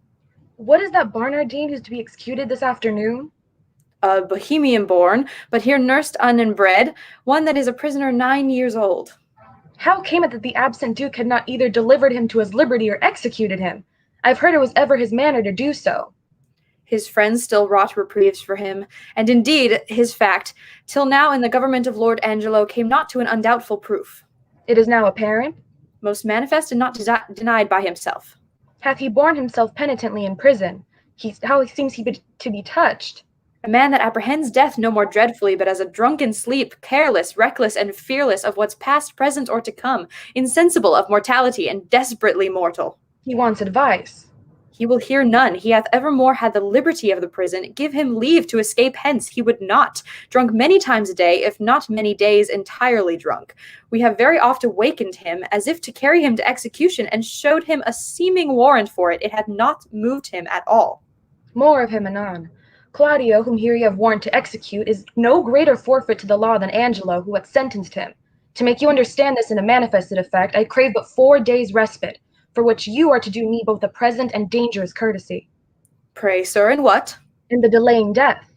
What is that Barnardine who's to be executed this afternoon? A Bohemian born, but here nursed and bred, one that is a prisoner 9 years old. How came it that the absent duke had not either delivered him to his liberty or executed him? I've heard it was ever his manner to do so. His friends still wrought reprieves for him, and indeed his fact, till now in the government of Lord Angelo, came not to an undoubtful proof. It is now apparent. Most manifest and not denied by himself. Hath he borne himself penitently in prison? How seems he to be touched? A man that apprehends death no more dreadfully, but as a drunken sleep, careless, reckless, and fearless of what's past, present, or to come, insensible of mortality, and desperately mortal. He wants advice. He will hear none. He hath evermore had the liberty of the prison. Give him leave to escape hence. He would not. Drunk many times a day, if not many days, entirely drunk. We have very oft awakened him, as if to carry him to execution, and showed him a seeming warrant for it. It had not moved him at all. More of him anon. Claudio, whom here you have warrant to execute, is no greater forfeit to the law than Angelo, who hath sentenced him. To make you understand this in a manifested effect, I crave but 4 days' respite, for which you are to do me both a present and dangerous courtesy. Pray, sir, and what? In the delaying death.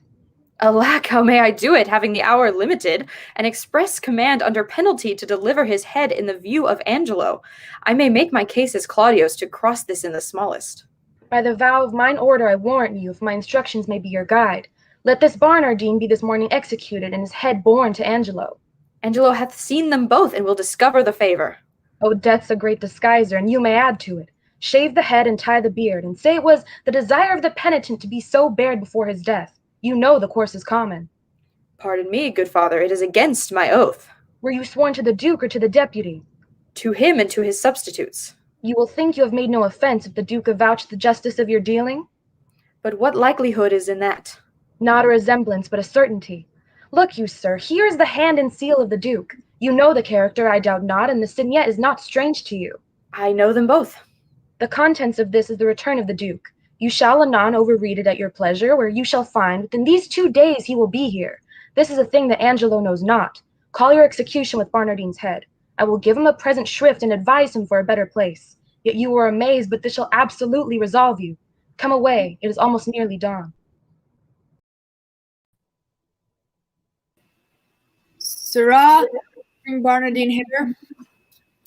Alack, how may I do it, having the hour limited, an express command under penalty to deliver his head in the view of Angelo. I may make my case as Claudio's to cross this in the smallest. By the vow of mine order I warrant you, if my instructions may be your guide. Let this Barnardine be this morning executed, and his head borne to Angelo. Angelo hath seen them both, and will discover the favor. Oh, death's a great disguiser, and you may add to it. Shave the head and tie the beard, and say it was the desire of the penitent to be so bared before his death. You know the course is common. Pardon me, good father, it is against my oath. Were you sworn to the duke or to the deputy? To him and to his substitutes. You will think you have made no offense if the duke avouch the justice of your dealing? But what likelihood is in that? Not a resemblance, but a certainty. Look you, sir, here is the hand and seal of the duke. You know the character, I doubt not, and the signet is not strange to you. I know them both. The contents of this is the return of the duke. You shall anon overread it at your pleasure, where you shall find within these 2 days he will be here. This is a thing that Angelo knows not. Call your execution with Barnardine's head. I will give him a present shrift and advise him for a better place. Yet you are amazed, but this shall absolutely resolve you. Come away, it is almost nearly dawn. Sirrah, bring Barnardine hither.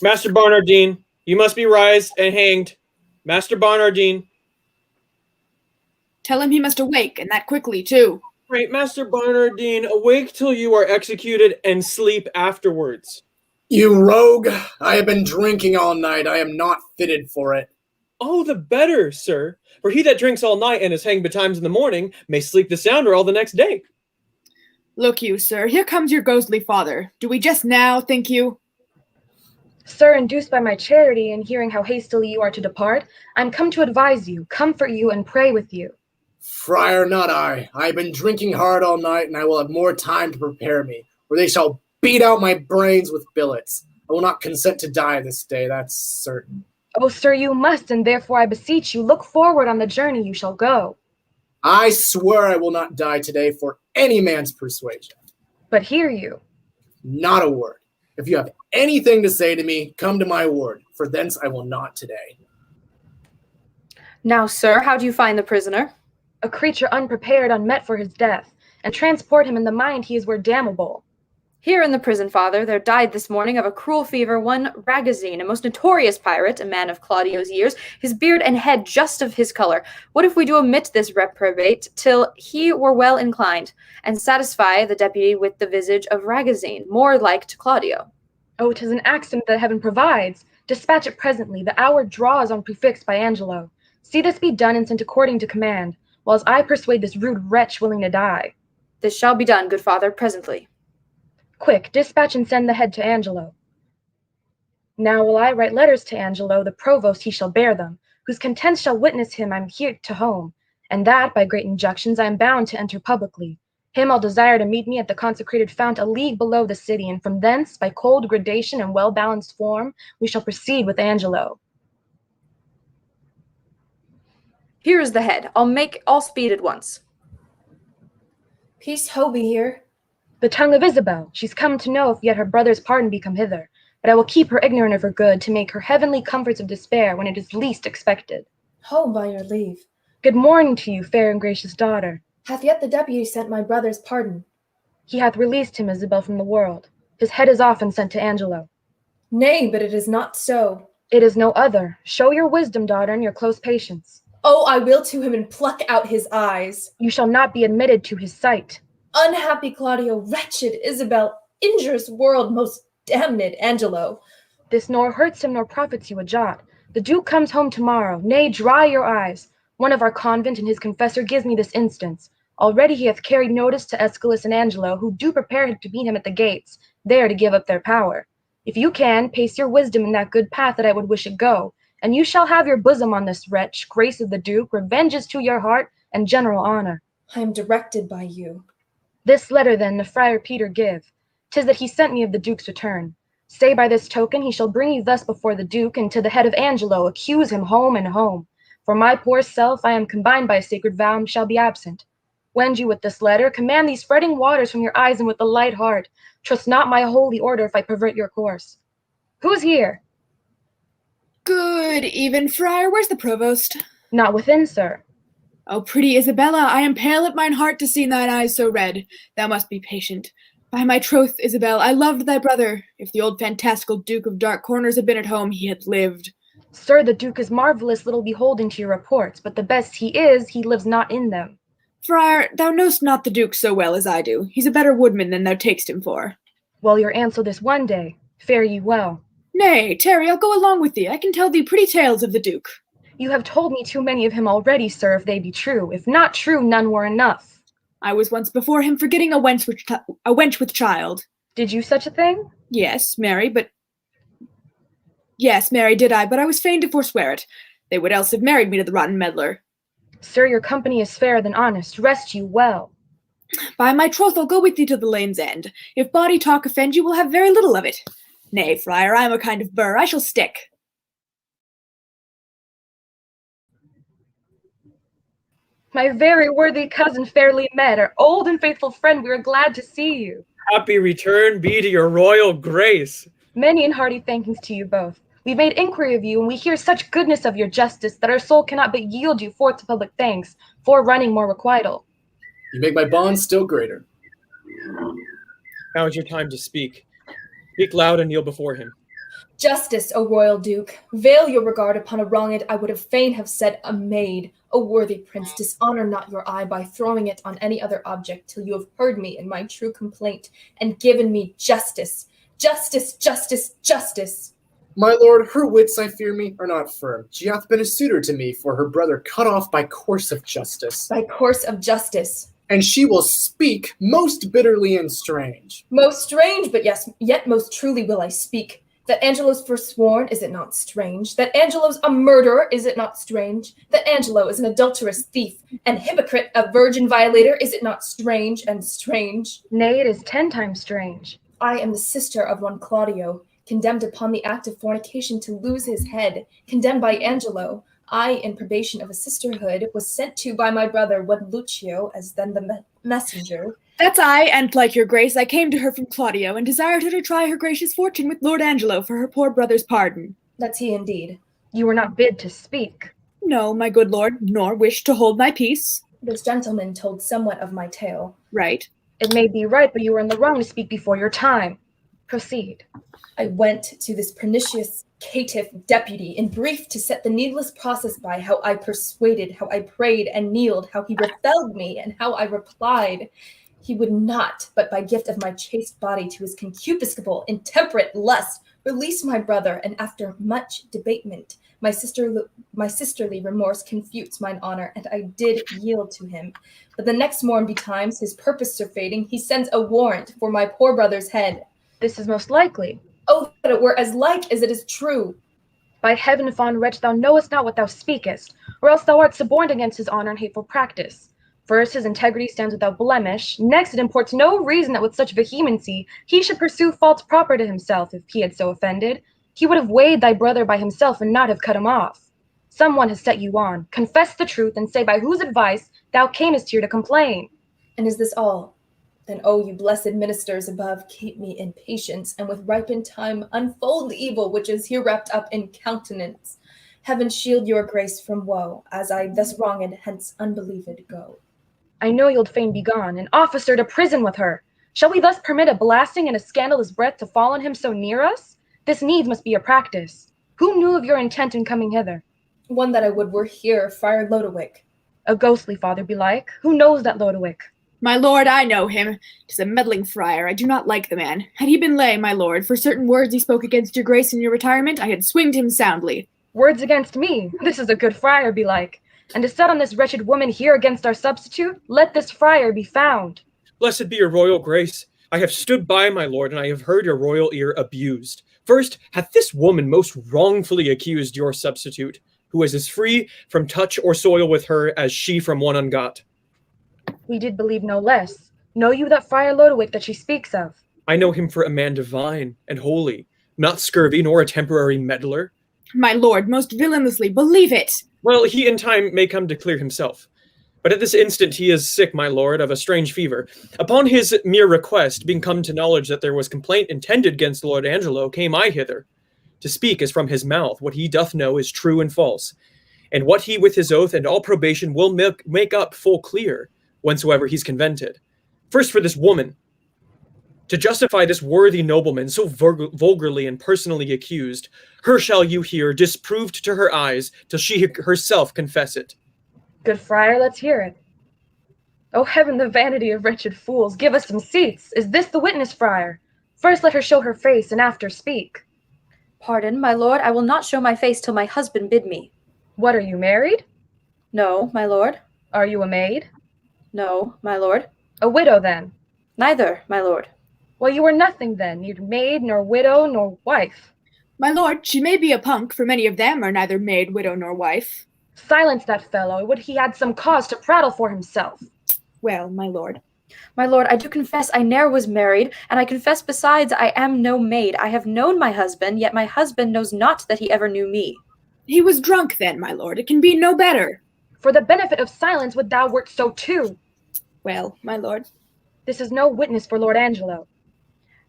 Master Barnardine, you must be rised and hanged. Master Barnardine. Tell him he must awake, and that quickly, too. Right, Master Barnardine, awake till you are executed and sleep afterwards. You rogue! I have been drinking all night. I am not fitted for it. Oh, the better, sir. For he that drinks all night and is hanged betimes in the morning may sleep the sounder all the next day. Look you, sir, here comes your ghostly father. Do we just now, think you? Sir, induced by my charity and hearing how hastily you are to depart, I am come to advise you, comfort you, and pray with you. Friar, not I. I have been drinking hard all night, and I will have more time to prepare me, or they shall beat out my brains with billets. I will not consent to die this day, that's certain. Oh, sir, you must, and therefore I beseech you, look forward on the journey you shall go. I swear I will not die today for any man's persuasion. But hear you. Not a word. If you have anything to say to me, come to my ward, for thence I will not today. Now, sir, how do you find the prisoner? A creature unprepared, unmet for his death, and transport him in the mind he is where damnable. Here in the prison, father, there died this morning of a cruel fever one Ragozine, a most notorious pirate, a man of Claudio's years, his beard and head just of his color. What if we do omit this reprobate till he were well inclined, and satisfy the deputy with the visage of Ragozine, more like to Claudio? Oh, 'tis an accident that heaven provides. Dispatch it presently. The hour draws on prefixed by Angelo. See this be done and sent according to command, whiles I persuade this rude wretch willing to die. This shall be done, good father, presently. Quick, dispatch and send the head to Angelo. Now will I write letters to Angelo, the provost he shall bear them, whose contents shall witness him I'm here to home, and that, by great injunctions, I am bound to enter publicly. Him I'll desire to meet me at the consecrated fount a league below the city, and from thence, by cold gradation and well-balanced form, we shall proceed with Angelo. Here is the head. I'll make all speed at once. Peace Hobie here. The tongue of Isabel, she's come to know if yet her brother's pardon be come hither, but I will keep her ignorant of her good, to make her heavenly comforts of despair when it is least expected. Ho, by your leave. Good morning to you, fair and gracious daughter. Hath yet the deputy sent my brother's pardon? He hath released him, Isabel, from the world. His head is often sent to Angelo. Nay, but it is not so. It is no other. Show your wisdom, daughter, and your close patience. Oh, I will to him and pluck out his eyes. You shall not be admitted to his sight. Unhappy Claudio, wretched Isabel, injurious world, most damned Angelo. This nor hurts him nor profits you a jot. The Duke comes home tomorrow. Nay, dry your eyes. One of our convent and his confessor gives me this instance. Already he hath carried notice to Aeschylus and Angelo, who do prepare to meet him at the gates, there to give up their power. If you can, pace your wisdom in that good path that I would wish it go, and you shall have your bosom on this wretch, grace of the Duke, revenge is to your heart, and general honor. I am directed by you. This letter then the Friar Peter give. 'Tis that he sent me of the Duke's return. Say by this token he shall bring you thus before the Duke, and to the head of Angelo accuse him home and home. For my poor self I am combined by a sacred vow and shall be absent. Wend you with this letter, command these fretting waters from your eyes, and with a light heart, trust not my holy order if I pervert your course. Who's here? Good even, friar. Where's the provost? Not within, sir. Oh, pretty Isabella, I am pale at mine heart to see thine eyes so red. Thou must be patient. By my troth, Isabel, I loved thy brother. If the old fantastical Duke of Dark Corners had been at home, he had lived. Sir, the Duke is marvellous little beholding to your reports, but the best he is, he lives not in them. Friar, thou know'st not the Duke so well as I do. He's a better woodman than thou takest him for. Well, your answer this one day. Fare ye well. Nay, tarry, I'll go along with thee. I can tell thee pretty tales of the Duke. You have told me too many of him already, sir, if they be true. If not true, none were enough. I was once before him forgetting a wench with child. Did you such a thing? Yes, Mary, did I, but I was fain to forswear it. They would else have married me to the rotten meddler. Sir, your company is fairer than honest. Rest you well. By my troth, I'll go with thee to the lane's end. If bawdy talk offend you, we'll have very little of it. Nay, friar, I am a kind of burr. I shall stick. My very worthy cousin fairly met, our old and faithful friend, we are glad to see you. Happy return be to your royal grace. Many and hearty thankings to you both. We made inquiry of you, and we hear such goodness of your justice that our soul cannot but yield you forth to public thanks, for running more requital. You make my bond still greater. Now is your time to speak. Speak loud and kneel before him. Justice, O royal duke, veil your regard upon a wronged, I would have fain have said a maid. O worthy prince, dishonor not your eye by throwing it on any other object till you have heard me in my true complaint, and given me justice. Justice, justice, justice. My lord, her wits, I fear me, are not firm. She hath been a suitor to me for her brother cut off by course of justice. By course of justice. And she will speak most bitterly and strange. Most strange, but yes, yet most truly will I speak. That Angelo's forsworn, is it not strange? That Angelo's a murderer, is it not strange? That Angelo is an adulterous thief, and hypocrite, a virgin violator, is it not strange and strange? Nay, it is 10 times strange. I am the sister of one Claudio, condemned upon the act of fornication to lose his head, condemned by Angelo. I, in probation of a sisterhood, was sent to by my brother, one Lucio, as then the messenger. That's I, and like your grace, I came to her from Claudio, and desired her to try her gracious fortune with Lord Angelo for her poor brother's pardon. That's he indeed. You were not bid to speak. No, my good lord, nor wish to hold my peace. This gentleman told somewhat of my tale. Right. It may be right, but you were in the wrong to speak before your time. Proceed. I went to this pernicious caitiff deputy in brief to set the needless process by how I persuaded, how I prayed and kneeled, how he repelled me, and how I replied. He would not, but by gift of my chaste body to his concupiscible, intemperate lust, release my brother, and after much debatement, my sisterly remorse confutes mine honor, and I did yield to him. But the next morn betimes, his purpose surfeiting, he sends a warrant for my poor brother's head. This is most likely. Oh, that it were as like as it is true. By heaven, fond wretch, thou knowest not what thou speakest, or else thou art suborned against his honor and hateful practice. First, his integrity stands without blemish. Next, it imports no reason that with such vehemency he should pursue faults proper to himself. If he had so offended, he would have weighed thy brother by himself and not have cut him off. Someone has set you on. Confess the truth and say by whose advice thou camest here to complain. And is this all? Then, oh, you blessed ministers above, keep me in patience, and with ripened time unfold the evil which is here wrapped up in countenance. Heaven shield your grace from woe, as I thus wronged hence unbelieved go. I know you'll fain be gone, an officer to prison with her. Shall we thus permit a blasting and a scandalous breath to fall on him so near us? This needs must be a practice. Who knew of your intent in coming hither? One that I would were here, Friar Lodowick. A ghostly father belike. Who knows that Lodowick? My lord, I know him. 'Tis a meddling friar. I do not like the man. Had he been lay, my lord, for certain words he spoke against your grace in your retirement, I had swinged him soundly. Words against me? This is a good friar belike. And to set on this wretched woman here against our substitute, let this friar be found. Blessed be your royal grace. I have stood by, my lord, and I have heard your royal ear abused. First, hath this woman most wrongfully accused your substitute, who is as free from touch or soil with her as she from one ungot. We did believe no less. Know you that Friar Lodowick that she speaks of? I know him for a man divine and holy, not scurvy nor a temporary meddler. My lord, most villainously, believe it. Well, he in time may come to clear himself. But at this instant he is sick, my lord, of a strange fever. Upon his mere request, being come to knowledge that there was complaint intended against Lord Angelo, came I hither, to speak as from his mouth what he doth know is true and false, and what he with his oath and all probation will make up full clear, whensoever he's convented. First for this woman, to justify this worthy nobleman so vulgarly and personally accused, her shall you hear disproved to her eyes till she herself confess it. Good friar, let's hear it. Oh heaven, the vanity of wretched fools, give us some seats. Is this the witness, friar? First let her show her face, and after speak. Pardon, my lord, I will not show my face till my husband bid me. What, are you married? No, my lord. Are you a maid? No, my lord. A widow, then? Neither, my lord. Well, you are nothing, then, neither maid, nor widow, nor wife. My lord, she may be a punk, for many of them are neither maid, widow, nor wife. Silence that fellow, would he had some cause to prattle for himself. Well, my lord. My lord, I do confess I ne'er was married, and I confess besides I am no maid. I have known my husband, yet my husband knows not that he ever knew me. He was drunk then, my lord. It can be no better. For the benefit of silence would thou wert so too. Well, my lord. This is no witness for Lord Angelo.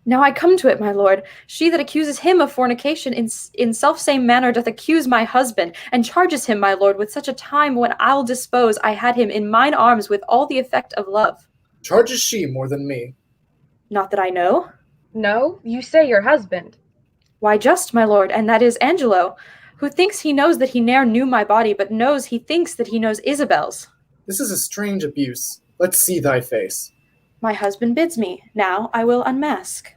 Now I come to it, my lord. She that accuses him of fornication in self-same manner doth accuse my husband, and charges him, my lord, with such a time when I'll dispose I had him in mine arms with all the effect of love. Charges she more than me? Not that I know. No, you say your husband. Why just, my lord, and that is Angelo, who thinks he knows that he ne'er knew my body, but knows he thinks that he knows Isabel's. This is a strange abuse. Let's see thy face. My husband bids me. Now I will unmask.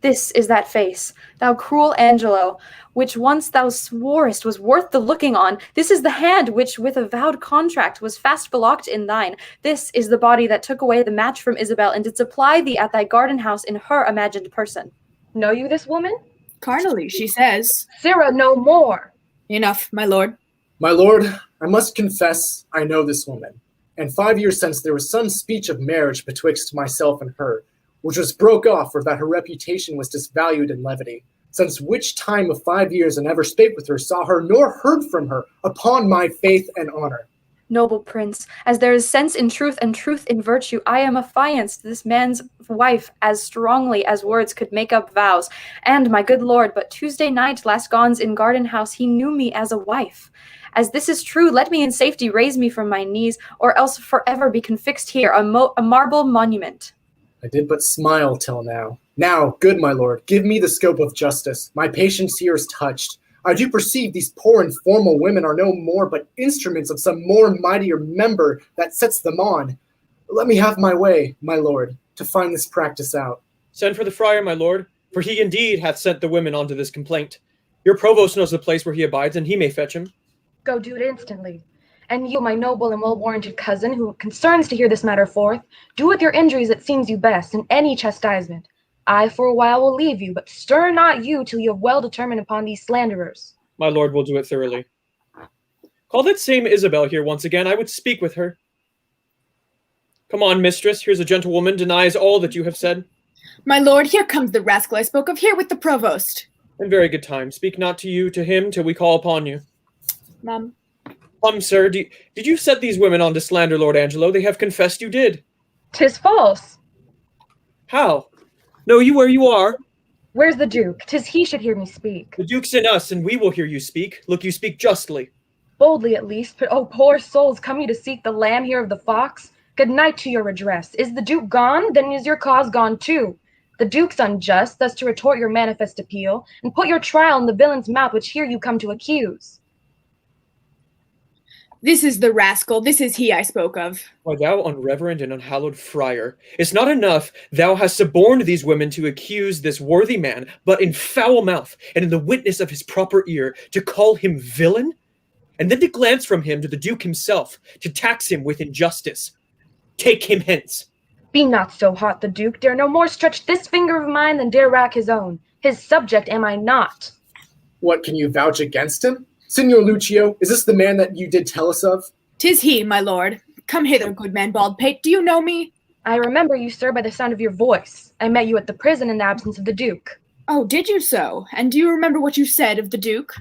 This is that face, thou cruel Angelo, which once thou sworest was worth the looking on. This is the hand which with a vowed contract was fast belocked in thine. This is the body that took away the match from Isabel and did supply thee at thy garden house in her imagined person. Know you this woman? Carnally, she says. Sirrah, no more. Enough, my lord. My lord, I must confess I know this woman. And 5 years since there was some speech of marriage betwixt myself and her, which was broke off for that her reputation was disvalued in levity. Since which time of 5 years I never spake with her, saw her, nor heard from her, upon my faith and honor. Noble prince, as there is sense in truth and truth in virtue, I am affianced this man's wife as strongly as words could make up vows. And, my good lord, but Tuesday night last gone's in garden house he knew me as a wife. As this is true, let me in safety raise me from my knees, or else forever be confixed here, a marble monument. I did but smile till now. Now, good my lord, give me the scope of justice. My patience here is touched. I do perceive these poor informal women are no more but instruments of some more mightier member that sets them on. Let me have my way, my lord, to find this practice out. Send for the friar, my lord, for he indeed hath sent the women unto this complaint. Your provost knows the place where he abides, and he may fetch him. Go do it instantly. And you, my noble and well-warranted cousin, who concerns to hear this matter forth, do with your injuries it seems you best, in any chastisement. I for a while will leave you, but stir not you till you have well determined upon these slanderers. My lord will do it thoroughly. Call that same Isabel here once again. I would speak with her. Come on, mistress. Here's a gentlewoman denies all that you have said. My lord, here comes the rascal I spoke of, here with the provost. In very good time. Speak not to you, to him, till we call upon you. Mum. Sir, did you set these women on to slander Lord Angelo? They have confessed you did. 'Tis false. How? Know you where you are? Where's the Duke? 'Tis he should hear me speak. The Duke's in us, and we will hear you speak. Look, you speak justly. Boldly at least, but oh, poor souls, come you to seek the lamb here of the fox? Good night to your redress. Is the Duke gone? Then is your cause gone too. The Duke's unjust, thus to retort your manifest appeal, and put your trial in the villain's mouth which here you come to accuse. This is the rascal, this is he I spoke of. Why, thou unreverend and unhallowed friar, it's not enough thou hast suborned these women to accuse this worthy man, but in foul mouth and in the witness of his proper ear to call him villain, and then to glance from him to the Duke himself, to tax him with injustice. Take him hence. Be not so hot, the Duke dare no more stretch this finger of mine than dare rack his own. His subject am I not. What, can you vouch against him? Signor Lucio, is this the man that you did tell us of? 'Tis he, my lord. Come hither, good man Baldpate. Do you know me? I remember you, sir, by the sound of your voice. I met you at the prison in the absence of the Duke. Oh, did you so? And do you remember what you said of the Duke?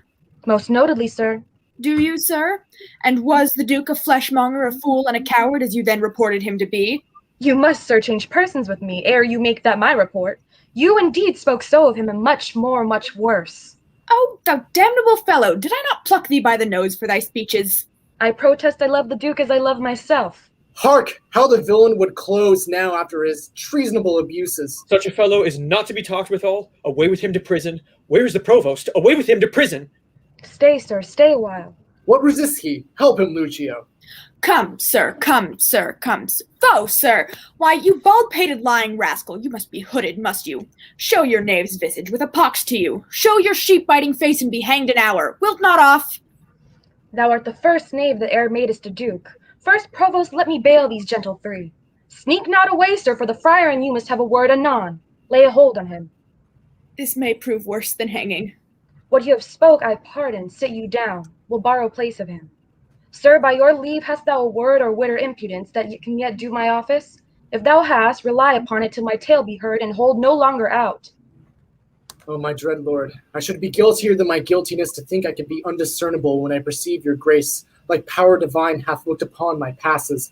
Most notedly, sir. Do you, sir? And was the Duke a fleshmonger, a fool, and a coward, as you then reported him to be? You must, sir, change persons with me, ere you make that my report. You indeed spoke so of him, and much more, much worse. Oh, thou damnable fellow, did I not pluck thee by the nose for thy speeches? I protest I love the Duke as I love myself. Hark! How the villain would close now after his treasonable abuses. Such a fellow is not to be talked withal. Away with him to prison. Where is the provost? Away with him to prison. Stay, sir, stay a while. What resists he? Help him, Lucio. Come, sir, come, sir, come, sir. Go, sir! Why, you bald-pated lying rascal, you must be hooded, must you? Show your knave's visage with a pox to you. Show your sheep-biting face and be hanged an hour. Wilt not off? Thou art the first knave that e'er madest a Duke. First, provost, let me bail these gentle three. Sneak not away, sir, for the friar and you must have a word anon. Lay a hold on him. This may prove worse than hanging. What you have spoke I pardon, sit you down. We'll borrow place of him. Sir, by your leave, hast thou a word or wit or impudence that can yet do my office? If thou hast, rely upon it till my tale be heard, and hold no longer out. Oh, my dread lord, I should be guiltier than my guiltiness to think I can be undiscernible when I perceive your grace like power divine, hath looked upon my passes.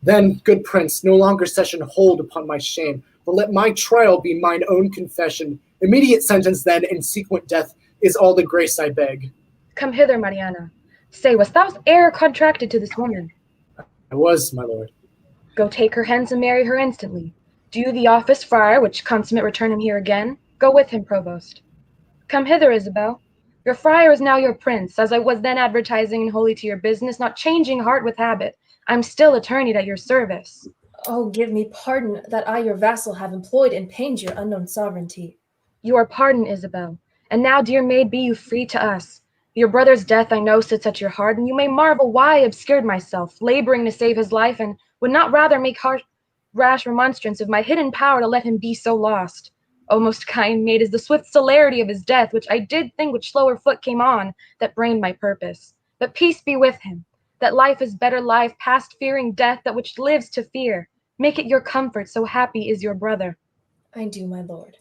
Then, good prince, no longer session hold upon my shame, but let my trial be mine own confession. Immediate sentence then, and sequent death, is all the grace I beg. Come hither, Mariana. Say, wast thou e'er contracted to this woman? I was, my lord. Go take her hence and marry her instantly. Do the office friar, which consummate return him here again. Go with him, provost. Come hither, Isabel. Your friar is now your prince, as I was then advertising and holy to your business, not changing heart with habit. I'm still attorneyed at your service. Oh, give me pardon that I, your vassal, have employed and pained your unknown sovereignty. You are pardoned, Isabel. And now, dear maid, be you free to us. Your brother's death I know sits at your heart, and you may marvel why I obscured myself, laboring to save his life, and would not rather make rash remonstrance of my hidden power to let him be so lost. O most kind maid, is the swift celerity of his death, which I did think with slower foot came on, that brained my purpose. But peace be with him. That life is better life, past fearing death, that which lives to fear. Make it your comfort, so happy is your brother. I do, my lord.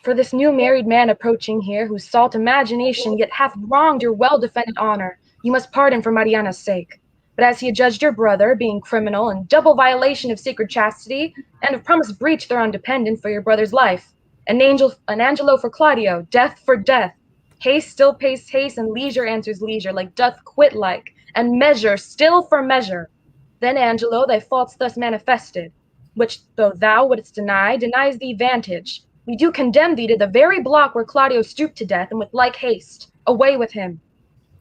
For this new married man approaching here, whose salt imagination yet hath wronged your well-defended honor, you must pardon for Mariana's sake. But as he adjudged your brother, being criminal and double violation of sacred chastity, and of promise breach thereon dependent for your brother's life, an Angelo for Claudio, death for death. Haste still pays haste, and leisure answers leisure, like doth quit like, and measure still for measure. Then, Angelo, thy faults thus manifested, which though thou wouldst deny, denies thee vantage. We do condemn thee to the very block where Claudio stooped to death, and with like haste, away with him.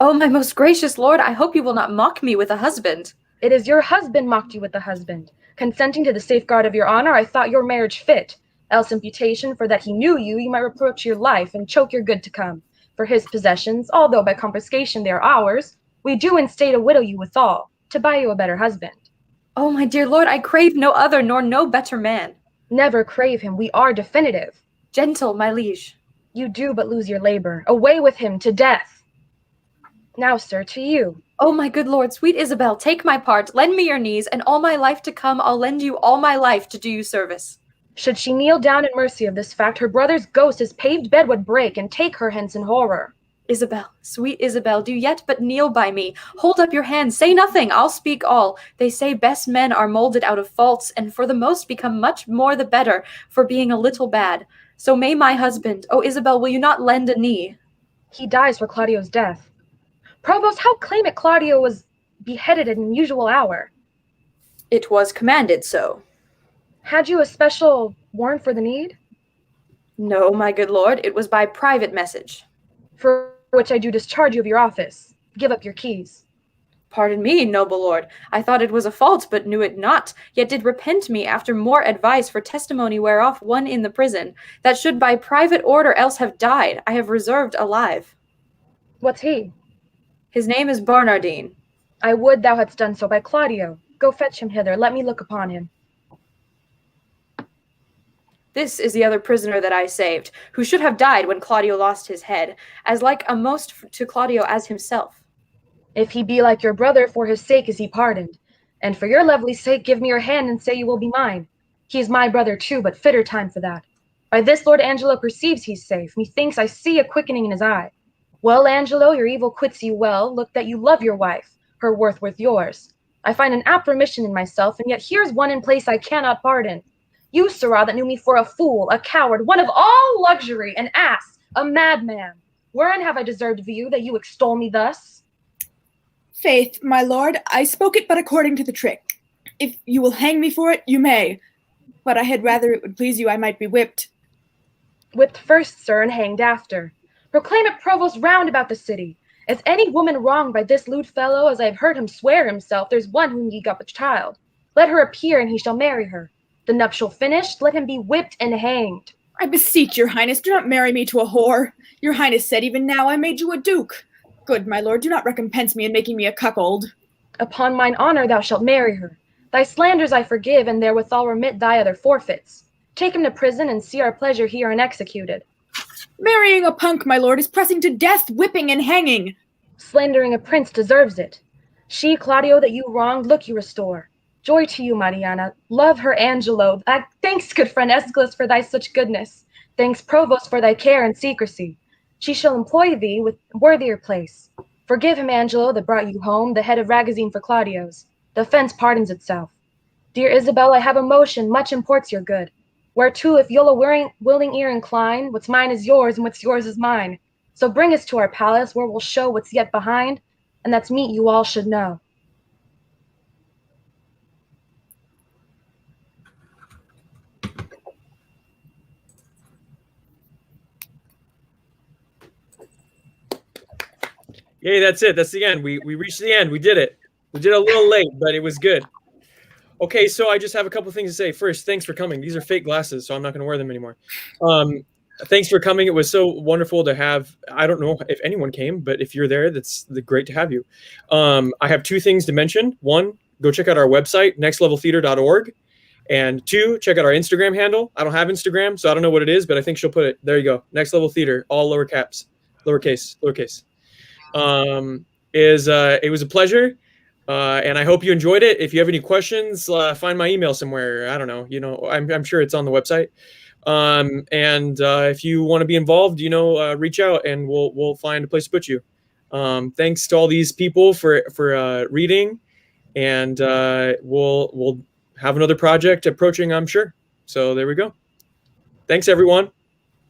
Oh, my most gracious lord, I hope you will not mock me with a husband. It is your husband mocked you with the husband. Consenting to the safeguard of your honor, I thought your marriage fit. Else imputation, for that he knew you, you might reproach your life, and choke your good to come. For his possessions, although by confiscation they are ours, we do in state a widow you withal, to buy you a better husband. Oh, my dear lord, I crave no other, nor no better man. Never crave him, we are definitive. Gentle, my liege. You do but lose your labor. Away with him, to death. Now, sir, to you. Oh, my good lord, sweet Isabel, take my part, lend me your knees, and all my life to come I'll lend you all my life to do you service. Should she kneel down in mercy of this fact, her brother's ghost his paved bed would break, and take her hence in horror. Isabel, sweet Isabel, do yet but kneel by me. Hold up your hand, say nothing, I'll speak all. They say best men are molded out of faults, and for the most become much more the better for being a little bad. So may my husband, oh Isabel, will you not lend a knee? He dies for Claudio's death. Provost, how claim it Claudio was beheaded at an unusual hour? It was commanded so. Had you a special warrant for the need? No, my good lord, it was by private message. For which I do discharge you of your office. Give up your keys. Pardon me, noble lord. I thought it was a fault, but knew it not, yet did repent me after more advice for testimony whereof one in the prison, that should by private order else have died, I have reserved alive. What's he? His name is Barnardine. I would thou hadst done so by Claudio. Go fetch him hither, let me look upon him. This is the other prisoner that I saved, who should have died when Claudio lost his head, as like a most to Claudio as himself. If he be like your brother, for his sake is he pardoned. And for your lovely sake, give me your hand and say you will be mine. He is my brother too, but fitter time for that. By this Lord Angelo perceives he's safe. Methinks I see a quickening in his eye. Well, Angelo, your evil quits you well. Look that you love your wife, her worth yours. I find an apt remission in myself, and yet here's one in place I cannot pardon. You, sirrah, that knew me for a fool, a coward, one of all luxury, an ass, a madman. Wherein have I deserved of you that you extol me thus? Faith, my lord, I spoke it but according to the trick. If you will hang me for it, you may. But I had rather it would please you I might be whipped. Whipped first, sir, and hanged after. Proclaim it provost round about the city. Is any woman wronged by this lewd fellow, as I have heard him swear himself, there's one whom ye got with child. Let her appear, and he shall marry her. The nuptial finished, let him be whipped and hanged. I beseech your highness, do not marry me to a whore. Your highness said even now I made you a duke. Good, my lord, do not recompense me in making me a cuckold. Upon mine honor thou shalt marry her. Thy slanders I forgive, and therewithal remit thy other forfeits. Take him to prison, and see our pleasure here unexecuted. Marrying a punk, my lord, is pressing to death, whipping, and hanging. Slandering a prince deserves it. She, Claudio, that you wronged, look you restore. Joy to you, Mariana. Love her, Angelo. Thanks, good friend Aeschylus, for thy such goodness. Thanks, provost, for thy care and secrecy. She shall employ thee with worthier place. Forgive him, Angelo, that brought you home, the head of Ragazine for Claudio's. The offense pardons itself. Dear Isabel, I have a motion, much imports your good. Whereto, if you'll a willing ear incline, what's mine is yours, and what's yours is mine. So bring us to our palace, where we'll show what's yet behind, and that's meet you all should know. Yay, that's it. That's the end. We reached the end. We did it. We did it a little late, but it was good. Okay, so I just have a couple things to say. First, thanks for coming. These are fake glasses, so I'm not going to wear them anymore. Thanks for coming. It was so wonderful to have. I don't know if anyone came, but if you're there, that's great to have you. I have two things to mention. One, go check out our website, nextleveltheater.org. And two, check out our Instagram handle. I don't have Instagram, so I don't know what it is, but I think she'll put it. There you go. Next Level Theater, all lower caps, lowercase. It was a pleasure. And I hope you enjoyed it. If you have any questions, find my email somewhere. I don't know. I'm sure it's on the website. If you want to be involved, reach out and we'll find a place to put you. Thanks to all these people for reading, and we'll have another project approaching, I'm sure. So there we go. Thanks, everyone.